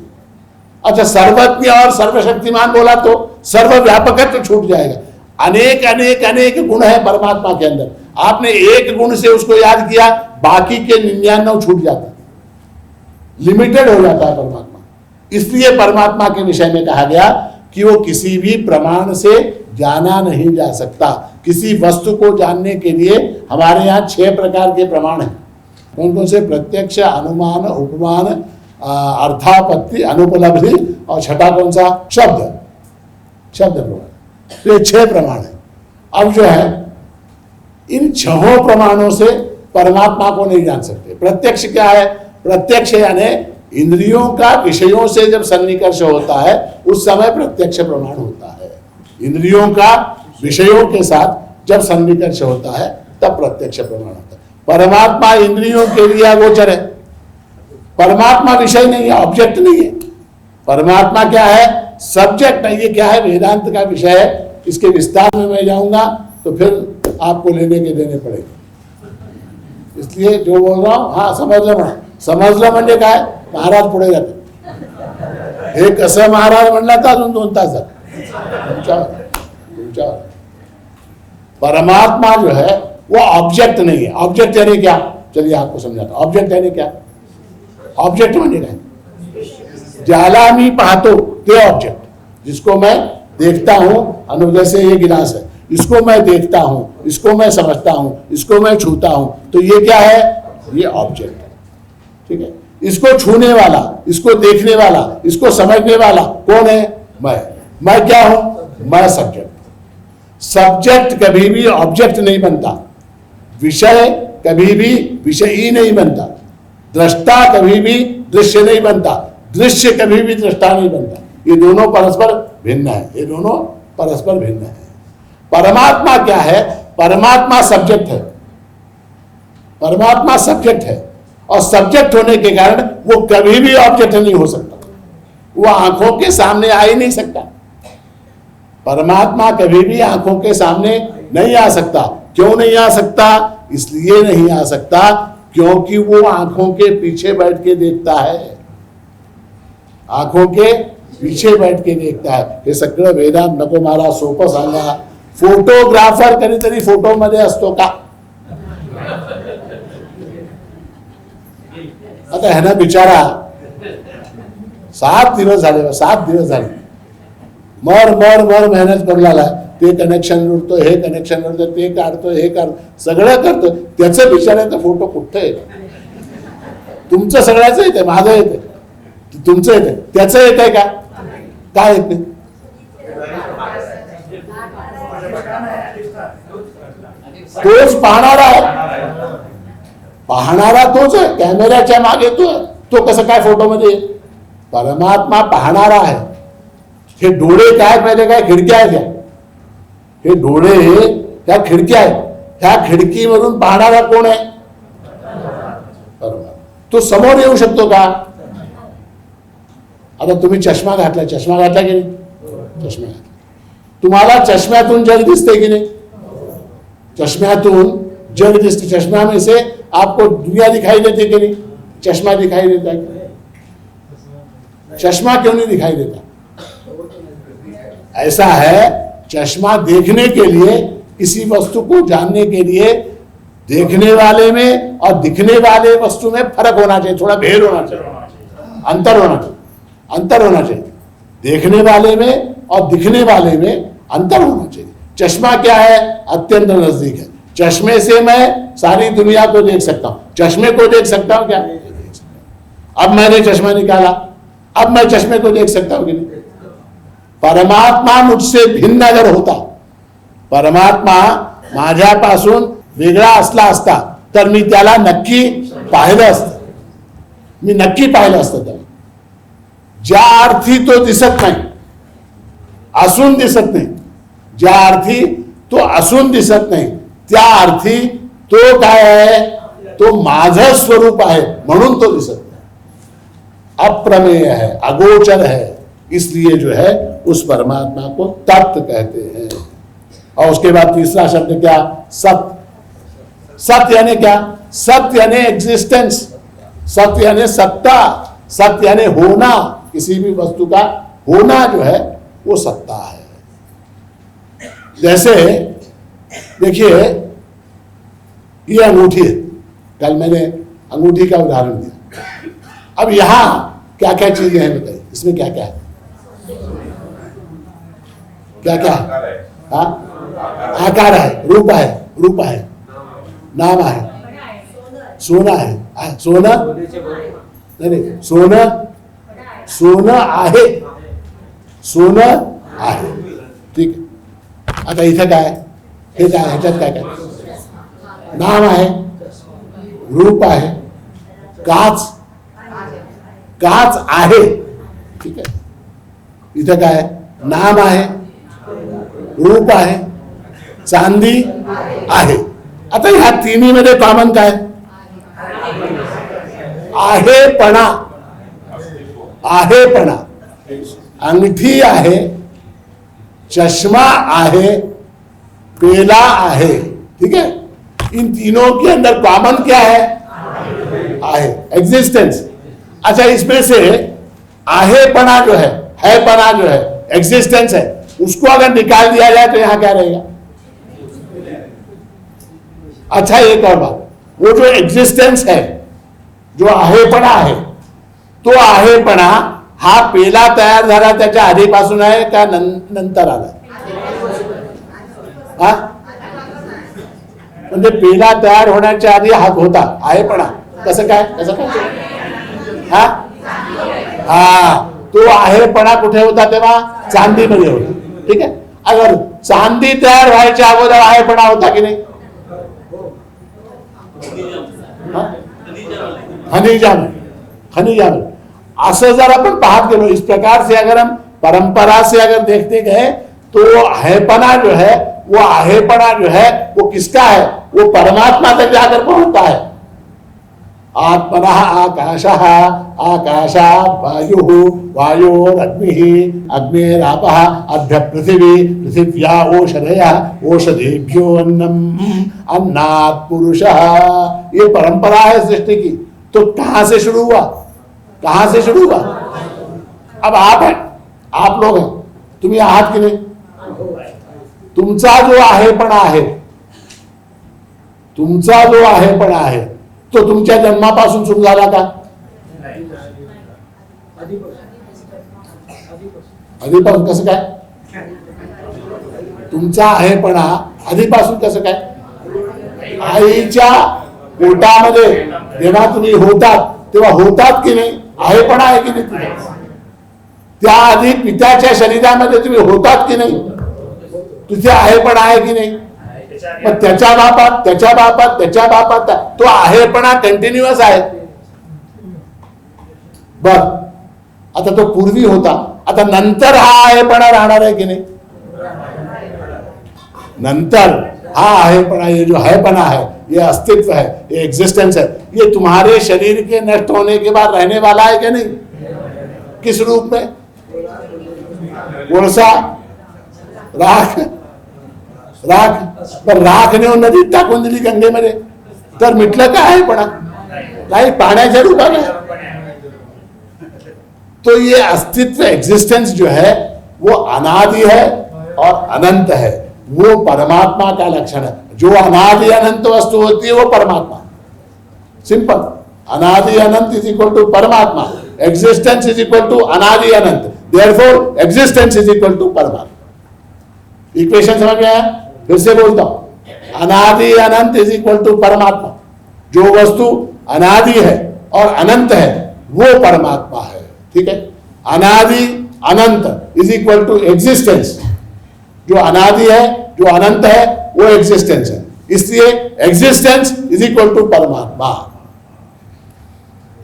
अच्छा, सर्वज्ञ और सर्वशक्तिमान बोला तो सर्वव्यापकत्व छूट जाएगा। अनेक अनेक अनेक गुण है परमात्मा के अंदर। आपने एक गुण से उसको याद किया, बाकी के 99 छूट जाता है, लिमिटेड हो जाता है परमात्मा। इसलिए परमात्मा के विषय में कहा गया कि वो किसी भी प्रमाण से जाना नहीं जा सकता। किसी वस्तु को जानने के लिए हमारे यहाँ 6 प्रकार के प्रमाण हैं। कौन कौन से? प्रत्यक्ष, अनुमान, उपमान, अर्थापत्ति, अनुपलब्धि और छठा कौन सा? शब्द, शब्द प्रमाण। ये 6 प्रमाण है। अब जो है इन 6 प्रमाणों से परमात्मा को नहीं जान सकते। प्रत्यक्ष क्या है? प्रत्यक्ष यानी इंद्रियों का विषयों से जब सन्निकर्ष होता है उस समय प्रत्यक्ष प्रमाण होता है। इंद्रियों का विषयों के साथ जब सन्निकर्ष होता है तब प्रत्यक्ष प्रमाण होता है। परमात्मा इंद्रियों के लिए अगोचर है। परमात्मा विषय नहीं है, ऑब्जेक्ट नहीं है। परमात्मा क्या है? सब्जेक्ट है। ये क्या है? वेदांत का विषय है। इसके विस्तार में मैं जाऊंगा तो फिर आपको लेने के देने पड़ेंगे। इसलिए जो बोल रहा हूं, हाँ समजलं म्हणा, समजलं म्हणजे काय? महाराज पुढे जाते। हे कसं महाराज म्हणला तर अजून 2 तास तुमच्यावर। परमात्मा जो है वो ऑब्जेक्ट नहीं है। ऑब्जेक्ट यानी क्या? चलिए आपको समझाता हूं। ऑब्जेक्ट यानी क्या? ऑब्जेक्ट म्हणजे काय? ज्याला मी पाहतो ते ऑब्जेक्ट, जिसको मैं देखता हूं। जैसे ये गिलास है, इसको मैं देखता हूं, इसको मैं समझता हूं, इसको मैं छूता हूं, तो ये क्या है? ये ऑब्जेक्ट है। ठीक है। इसको छूने वाला, इसको देखने वाला, इसको समझने वाला कौन है? मैं क्या हूं? मैं सब्जेक्ट। सब्जेक्ट कभी भी ऑब्जेक्ट नहीं बनता, विषय कभी भी विषयी नहीं बनता, दृष्टा कभी भी दृश्य नहीं बनता, दृश्य कभी भी दृष्टा नहीं बनता। ये दोनों परस्पर भिन्न है, ये दोनों परस्पर भिन्न है। परमात्मा क्या है? परमात्मा सब्जेक्ट है। परमात्मा सब्जेक्ट है और सब्जेक्ट होने के कारण वो कभी भी ऑब्जेक्ट नहीं हो सकता, वो आंखों के सामने आ ही नहीं सकता। परमात्मा कभी भी आंखों के सामने नहीं आ सकता। क्यों नहीं आ सकता? इसलिए नहीं आ सकता क्योंकि वो आंखों के पीछे बैठ के देखता है, आंखों के पीछे बैठ के देखता है। हे सगळं वेदांत नको मला सोपं सांगा। फोटोग्राफर कधीतरी फोटो मध्ये असतो का? आता है ना बिचारा 7 दिवस झाले, 7 दिवस झाले मर मर मर मेहनत करू लागला, ते कनेक्शन जोडतो, हे कनेक्शन जोडतो, ते काढतो, हे सगळं करतो, त्याचं बिचारायचं फोटो कुठं येतं? तुमचं सगळ्याचं येते, माझं येते, तुमचं येते, त्याचं येत आहे का? काय येत नाही? तोच पाहणारा आहे, पाहणारा तोच आहे, कॅमेऱ्याच्या मागे तो कसं काय फोटोमध्ये? परमात्मा पाहणारा आहे. हे डोळे काय पाहिजे? काय खिडक्या आहेत? हे डोळे त्या खिडक्या आहेत, ह्या खिडकीमधून पाहणारा कोण आहे? परमात्मा. तो समोर येऊ शकतो का? आता तुम्ही चष्मा घातला की नाही? चष्मा घातला, तुम्हाला चष्म्यातून जग दिसते की नाही? चश्म्यातून जग दिसते. चश्मा में से आपको दुनिया दिखाई देती कि नहीं? चश्मा दिखाई देता है, चश्मा क्यों नहीं दिखाई देता? ऐसा है, चश्मा देखने के लिए, किसी वस्तु को जानने के लिए देखने वाले में और दिखने वाले वस्तु में फर्क होना चाहिए, थोड़ा भेद होना चाहिए, अंतर होना चाहिए, अंतर होना चाहिए। देखने वाले में और दिखने वाले में अंतर होना चाहिए। चश्मा क्या है? अत्यंत नजदीक है। चश्मे से मैं सारी दुनिया को देख सकता हूं, चश्मे को देख सकता हूं क्या? अब मैंने चश्मा निकाला, अब मैं चश्मे को देख सकता हूं कि नहीं? परमात्मा मुझसे भिन्न अगर होता, परमात्मा माझ्यापासून वेगळा असला असता तर मी त्याला नक्की पाहिलं असतं, मी नक्की पाहिलं असतं त्याला. ज्या अर्थी तो दिसत नाही, असून दिसत नाही, ज्या अर्थी तो असून दिसत नाही, त्या अर्थी तो काय आहे? तो माझं स्वरूप आहे म्हणून तो दिसत नाही, अप्रमेय है, अगोचर है, इसलिए जो है उस परमात्मा को तत्व कहते हैं। और उसके बाद तीसरा शब्द क्या? सत्य। सत्य यानी क्या? सत्य यानी एग्जिस्टेंस, सत्य यानी सत्ता, सत्य यानी होना, किसी भी वस्तु का होना जो है वो सत्ता है। जैसे देखिए, ये अंगूठी है, कल मैंने अंगूठी का उदाहरण दिया। अब यहां क्या क्या चीजें हैं बताइए, इसमें क्या क्या है? क्या क्या है? हाँ, आकार है, रूप है, रूप है, नाम है, सोना है, सोना नहीं, सोना, सोना आहे, सोना आहे, ठीक आहे. आता इथं काय? हे काय? ह्याच्यात काय काय? नाम आहे, रूप आहे, काच, काच आहे, ठीक आहे. इथं काय? नाम आहे, रूप आहे, चांदी आहे. आता ह्या तिन्ही मध्ये कॉमन काय? आहेपणा, आहेपणा. अंगठी आहे, चश्मा आहे, पेला आहे, ठीक है. इन तीनों के अंदर कॉमन क्या है? आहे, एग्जिस्टेंस. अच्छा, इसमें से आहेपना जो है पना जो है, एग्जिस्टेंस है, उसको अगर निकाल दिया जाए तो यहां क्या रहेगा? अच्छा, एक और बात, वो जो एग्जिस्टेंस है, जो आहेपणा आहे, तो आहेपणा हा पेला तयार झाला त्याच्या आधीपासून आहे का नंतर आला? हा, म्हणजे पेला तयार होण्याच्या आधी हा होता आहेपणा. कसं काय? कसं काय? हा हा, तो आहेपणा कुठे होता तेव्हा? चांदीमध्ये होता, ठीक आहे. अगर चांदी तयार व्हायच्या अगोदर आहेपणा होता की नाही? खनिजा में, खनिजा में. असं जर अपन पाहत गेलो, इस प्रकार से अगर हम परंपरा से अगर देखते गए तो आहेपना जो है, वो आहेपना जो है वो किसका है? वो परमात्मा तक जाकर पहुंचता है. आत्मना आकाशः, आकाशात् वायुः, वायोरग्निः, अग्निरापः, अभ्य पृथिवी, पृथिव्या ओषधयः, ओषधेभ्यो अन्नम्, अन्नात् पुरुषः. ये परंपरा है सृष्टि की. तो कहां से शुरू हुआ? कहां से शुरू हुआ? अब आप हैं, आप लोग हैं, तुम्ही आहात की नाही? तुमचा जो आहेपणा आहे, तुमचा जो आहेपणा आहे तो तुमच्या जन्मापासून सुरू झाला का? आधीपासून. कसं काय? तुमचा आहेपणा आधीपासून कसं काय? आईच्या पोटामध्ये जेव्हा तुम्ही होतात तेव्हा होतात की नाही? आहेपणा आहे की नाही तुझा? त्याआधी पित्याच्या शरीरामध्ये तुम्ही होतात की नाही? तुझे आहेपणा आहे की नाही? मग त्याच्या बापात तो आहेपणा कंटिन्युअस आहे. बर, आता तो पूर्वी होता, आता नंतर हा आहेपणा राहणार आहे की नाही? नंतर हा आहेपणा, ये जो आहेपणा है, ये अस्तित्व है, ये एग्जिस्टेंस है, ये तुम्हारे शरीर के नष्ट होने के बाद रहने वाला है कि नहीं? किस रूप में? कोळसा, राख. पण राखने नदीत टाकून दिली गंगेमध्ये, तर मिटलं काय आहेपणा? काही पाण्याच्या रूपाने. तो ये अस्तित्व, एग्जिस्टेंस जो है वो अनादि है और अनंत है. वो परमात्मा का लक्षण है. जो अनादि अनंत वस्तु होती है वो परमात्मा. सिंपल. अनादि अनंत इज इक्वल टू परमात्मा. एग्जिस्टेंस इज इक्वल टू अनादि अनंत. Therefore existence is equal to परमात्मा. इक्वेशन समझ में आया? फिर से बोलता हूं, अनादि अनंत इज इक्वल टू परमात्मा. जो वस्तु अनादि है और अनंत है वो परमात्मा है. ठीक है? अनादि अनंत इज इक्वल टू एग्जिस्टेंस. जो अनादि है, जो अनंत है, वो एग्जिस्टेंस है. इसलिए एग्जिस्टेंस इज इक्वल टू परमात्मा.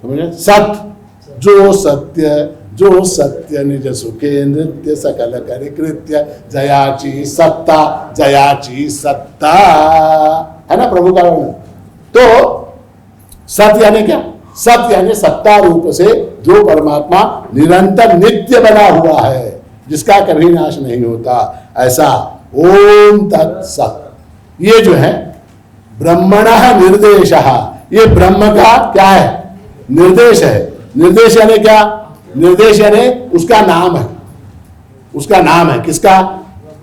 समझे? सत्य, जो सत्य निज सुखे नृत्य सकल करि कृत्य जयाची सत्ता है ना प्रभु का वर्णन. तो सत्य यानी क्या? सत्य यानी सत्ता रूप से जो परमात्मा निरंतर नित्य बना हुआ है, जिसका कभी नाश नहीं होता, ऐसा ओम तत्सत. ये जो है ब्रह्मणः निर्देशः, ये ब्रह्म का क्या है? निर्देश है. निर्देश यानी क्या? निर्देश यानी उसका नाम है. उसका नाम है किसका?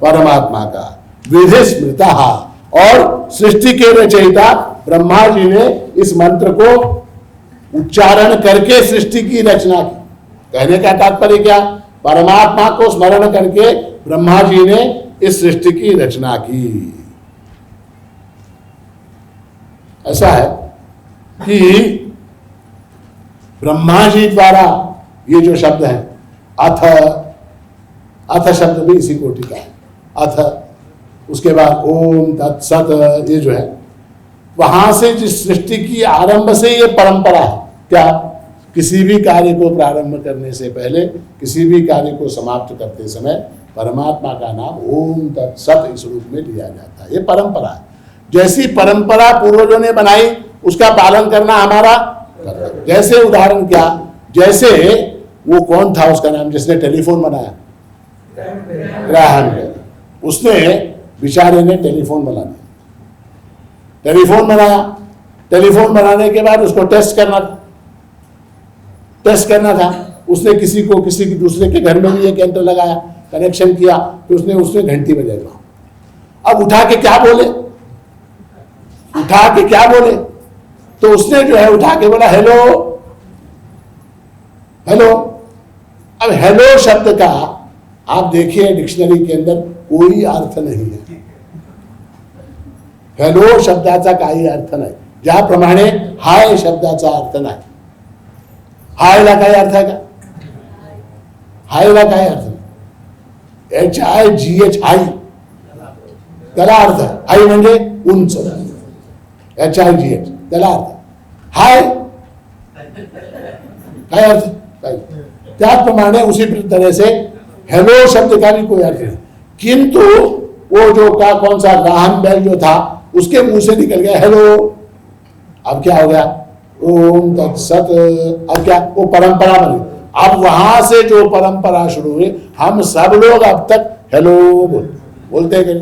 परमात्मा का. विधि स्मृतः, और सृष्टि के रचयिता ब्रह्मा जी ने इस मंत्र को उच्चारण करके सृष्टि की रचना की. कहने का तात्पर्य क्या? परमात्मा को स्मरण करके ब्रह्मा जी ने इस सृष्टि की रचना की. ऐसा है कि ब्रह्मा जी द्वारा ये जो शब्द है अथ शब्द भी इसी कोटि का है. अथ, उसके बाद ओम तत्सत, ये जो है वहां से जिस सृष्टि की आरंभ से ये परंपरा है. क्या? किसी भी कार्य को प्रारंभ करने से पहले, किसी भी कार्य को समाप्त करते समय परमात्मा का नाम ओम तत्सत इस रूप में लिया जाता है. ये परंपरा है. जैसी परंपरा पूर्वजों ने बनाई उसका पालन करना हमारा कर्तव्य. जैसे उदाहरण क्या? जैसे वो कौन था उसका नाम जिसने टेलीफोन बनाया? Graham Bell. उसने बेचारे ने टेलीफोन बना दिया. टेलीफोन बनाया. टेलीफोन बनाने के बाद उसको टेस्ट करना था. उसने किसी दूसरे के घर में भी एक यंत्र लगाया, कनेक्शन किया, तो उसने घंटी बजाई. अब उठा के क्या बोले? तो उसने जो है उठा के बोला हेलो. अब हेलो शब्द का आप देखिए डिक्शनरी के अंदर कोई अर्थ नहीं है. हेलो शब्दाचा काही अर्थ नाही. ज्याप्रमाणे हाय शब्दाचा अर्थ नाही. हायला काय अर्थ आहे का? हायला काय अर्थ नाही. HIGH हाय त्याला अर्थ आहे. हाय म्हणजे उंच. HIGH त्याला अर्थ. हाय काय अर्थ? त्याप्रमाणे उसी तरह से हेलो शब्द का भी कोई अर्थ नहीं. किंतु वो जो कौन सा ग्राहम बेल जो था उसके मुंह से निकल गया हेलो. अब क्या हो गया? ओम तत्सत. अब क्या? वो परंपरा बनी. अब वहां से जो परंपरा शुरू हुई, हम सब लोग अब तक हेलो बोलते हैं.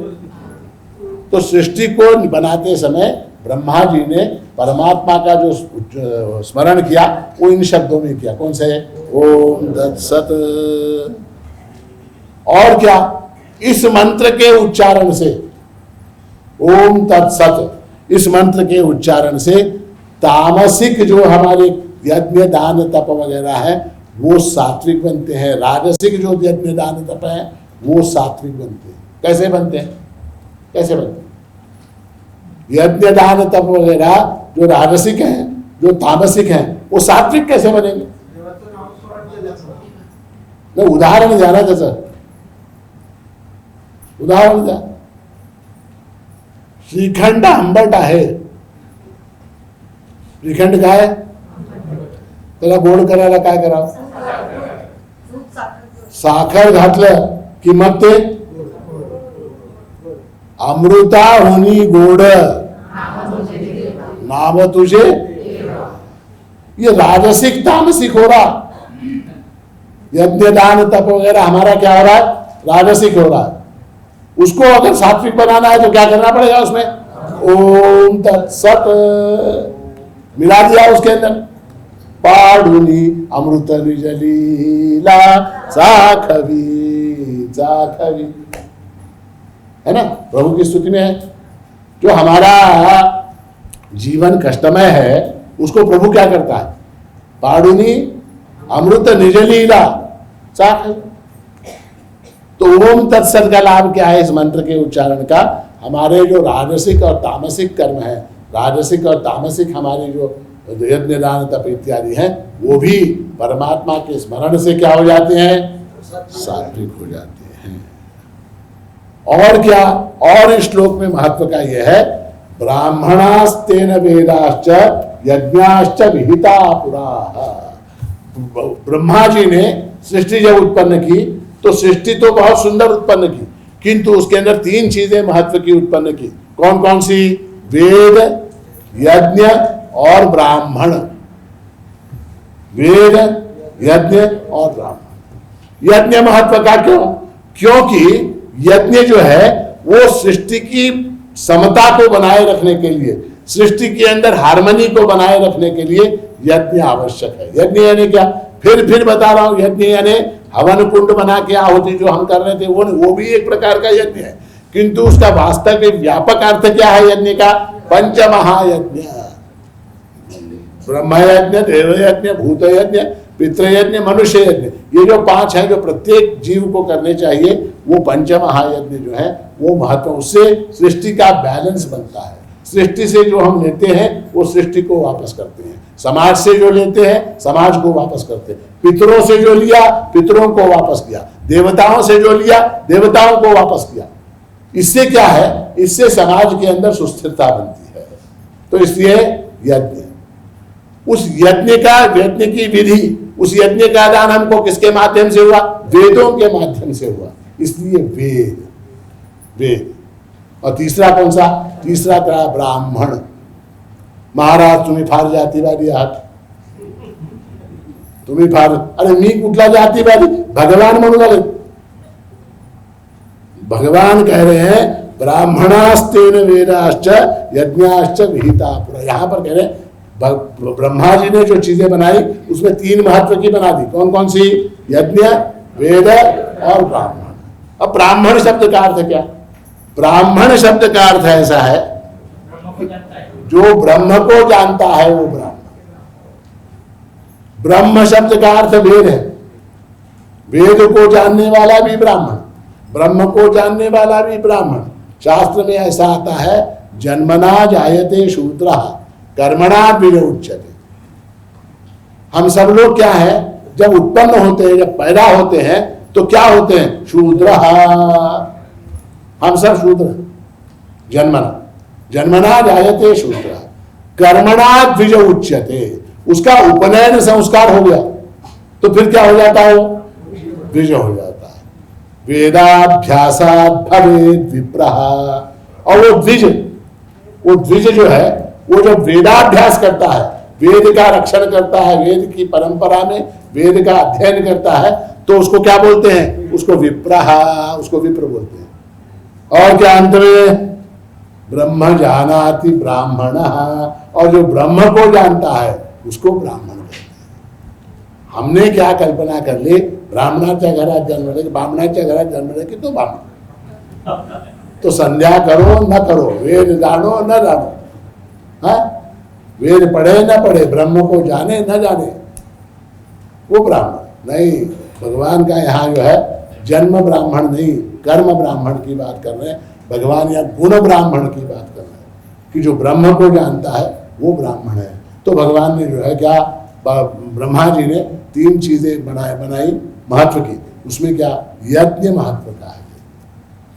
तो सृष्टि को बनाते समय ब्रह्मा जी ने परमात्मा का जो स्मरण किया वो इन शब्दों में किया. कौन से? ओम तत्सत. और क्या? इस मंत्र के उच्चारण से, ओम तत्सत, इस मंत्र के उच्चारण से तामसिक जो हमारे यज्ञ दान तप वगैरह है वो सात्विक बनते हैं. राजसिक जो यज्ञ दान तप है वो सात्विक बनते हैं। कैसे बनते हैं? कैसे बनते हैं? यज्ञ दान तप वगैरह जो राजसिक हैं, जो तामसिक हैं, वो सात्विक कैसे बनेंगे? नहीं, उदाहरण जाना था सर, उदाहरण द्या. श्रीखंड आंबट आहे. श्रीखंड काय? त्याला गोड करायला काय करावं? साखर घातलं की मग ते अमृता होनी गोड नाम तुझे. ये राजसिक तामसिक हो रहा. यज्ञ दान तप वगैरह हमारा क्या हो रहा है? राजसिक हो रहा है. उसको अगर सात्विक बनाना है तो क्या करना पड़ेगा? उसमें ओम तत्सत मिला दिया उसके अंदर. पाडुनी अमृत निजलीला साखवी साखवी, है ना? प्रभु की स्तुति में है. जो हमारा जीवन कष्टमय है उसको प्रभु क्या करता है? पाडुनी अमृत निजलीला साखवी. तो ओम तत्सत का लाभ क्या है इस मंत्र के उच्चारण का? हमारे जो राजसिक और तामसिक कर्म है, राजसिक और तामसिक हमारे जो यज्ञ दान तप इत्यादि हैं, वो भी परमात्मा के स्मरण से क्या हो जाते हैं? सात्विक हो जाते हैं. और क्या? और इस श्लोक में महत्व का यह है, ब्राह्मणास्तेन वेदाश्च यज्ञाश्च विहिता पुराः. ब्रह्मा जी ने सृष्टि जब उत्पन्न की तो सृष्टि तो बहुत सुंदर उत्पन्न की, किंतु उसके अंदर तीन चीजें महत्व की उत्पन्न की. कौन कौन सी? वेद, यज्ञ और ब्राह्मण. वेद, यज्ञ और ब्राह्मण. यज्ञ महत्व का क्यों? क्योंकि यज्ञ जो है वो सृष्टि की समता को बनाए रखने के लिए, सृष्टि के अंदर हार्मनी को बनाए रखने के लिए यज्ञ आवश्यक है. यज्ञ यानी क्या? फिर बता रहा हूं, यज्ञ यानी हवन कुंड बना के आहुति जो हम कर रहे थे वो भी एक प्रकार का यज्ञ है, किंतु उसका वास्तविक व्यापक अर्थ क्या है यज्ञ का? पंच महायज्ञ. ब्रह्म यज्ञ, देव यज्ञ, भूत यज्ञ, पितृयज्ञ, मनुष्य यज्ञ. ये जो पांच है जो प्रत्येक जीव को करने चाहिए, वो पंच महायज्ञ जो है वो महत्व, उससे सृष्टि का बैलेंस बनता है. सृष्टि से जो हम लेते हैं वो सृष्टि को वापस करते हैं, समाज से जो लेते हैं समाज को वापस करते हैं, पितरों से जो लिया पितरों को वापस किया, देवताओं से जो लिया देवताओं को वापस किया. इससे क्या है? इससे समाज के अंदर सुस्थिरता बनती है. तो इसलिए यज्ञ, उस यज्ञ की विधि, उस यज्ञ का दान हमको किसके माध्यम से हुआ? वेदों के माध्यम से हुआ. इसलिए वेद. वेद. और तीसरा कौन सा? तीसरा क्या? ब्राह्मण. महाराज तुम्ही फार जातीवादी आहात, तुम्ही फार, अरे मी कुठला जातीवादी? भगवान म्हणून आले. भगवान कह रहे हैं ब्राह्मणास्तेन वेदाश्च यज्ञाश्च विहिता पुरा. यहां पर कह रहे हैं ब्रह्मा जी ने जो चीजें बनाई उसमें तीन महत्व की बना दी. कौन कौन सी? यज्ञ, वेद और ब्राह्मण. अब ब्राह्मण शब्द का अर्थ क्या? ब्राह्मण शब्द का अर्थ ऐसा है जो ब्रह्म को जानता है वो ब्राह्मण. ब्रह्म शब्द का अर्थ वेद है. वेद को जानने वाला भी ब्राह्मण, ब्रह्म को जानने वाला भी ब्राह्मण. शास्त्र में ऐसा आता है, जन्मना जायते शूद्रः कर्मणा विरोच्यते. हम सब लोग क्या है? जब उत्पन्न होते हैं, जब पैदा होते हैं तो क्या होते हैं? शूद्रः. हम सब शूद्र. जन्मना जायते शूद्रः कर्मणा द्विज उच्यते. उसका उपनयन संस्कार हो गया तो फिर क्या हो जाता है? वो द्विज हो जाता है. वेदाभ्यासात् भवेत् विप्रः. और वो द्विज जो है वो जब वेदाभ्यास करता है, वेद का रक्षण करता है, वेद की परंपरा में वेद का अध्ययन करता है, तो उसको क्या बोलते हैं? उसको विप्रः, उसको विप्र बोलते हैं. और क्या अंत में? ब्रह्म जानाति ब्राह्मणः. और जो ब्रह्म को जानता है उसको ब्राह्मण कहते हैं. हमने क्या कल्पना कर ली? ब्राह्मणाच्या घरात जन्मले, ब्राह्मणाच्या घरात जन्मले की तो ब्राह्मण. तो संध्या करो न करो, वेद जानो न जानो, वेद पढ़े न पढ़े, ब्रह्म को जाने न जाने, वो ब्राह्मण नहीं. भगवान का यहाँ जो है जन्म ब्राह्मण नहीं, कर्म ब्राह्मण की बात कर रहे हैं भगवान, या गुण ब्राह्मण की बात कर रहे हैं कि जो ब्रह्म को जानता है वो ब्राह्मण है। तो भगवान ने जो है क्या, ब्रह्मा जी ने 3 चीजें बनाई महत्व की, उसमें क्या यज्ञ महत्व का है।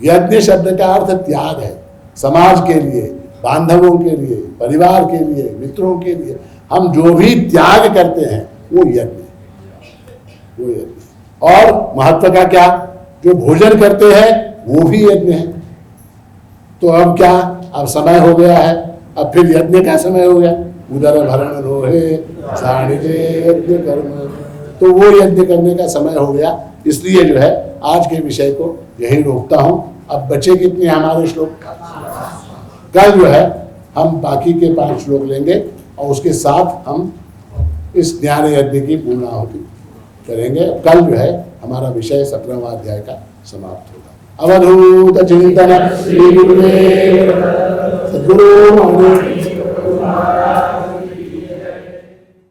यज्ञ शब्द का अर्थ त्याग है, समाज के लिए, बांधवों के लिए, परिवार के लिए, मित्रों के लिए हम जो भी त्याग करते हैं वो यज्ञ, वो यज्ञ। और महत्व का क्या, जो भोजन करते हैं वो भी यज्ञ है। तो अब क्या, अब समय हो गया है, अब फिर यज्ञ का समय हो गया, उदर भरण रोहे साणिजे यज्ञ कर्म, तो वो यज्ञ करने का समय हो गया। इसलिए जो है आज के विषय को यही रोकता हूं। अब बचे कितने हमारे श्लोक, कल जो है हम बाकी के 5 श्लोक लेंगे और उसके साथ हम इस ज्ञान यज्ञ की पूर्णाहुति करेंगे। कल जो है हमारा विषय 17वां अध्याय का समाप्त होगा। अवधूत चिंतन श्री गुरुदेव सद्गुरु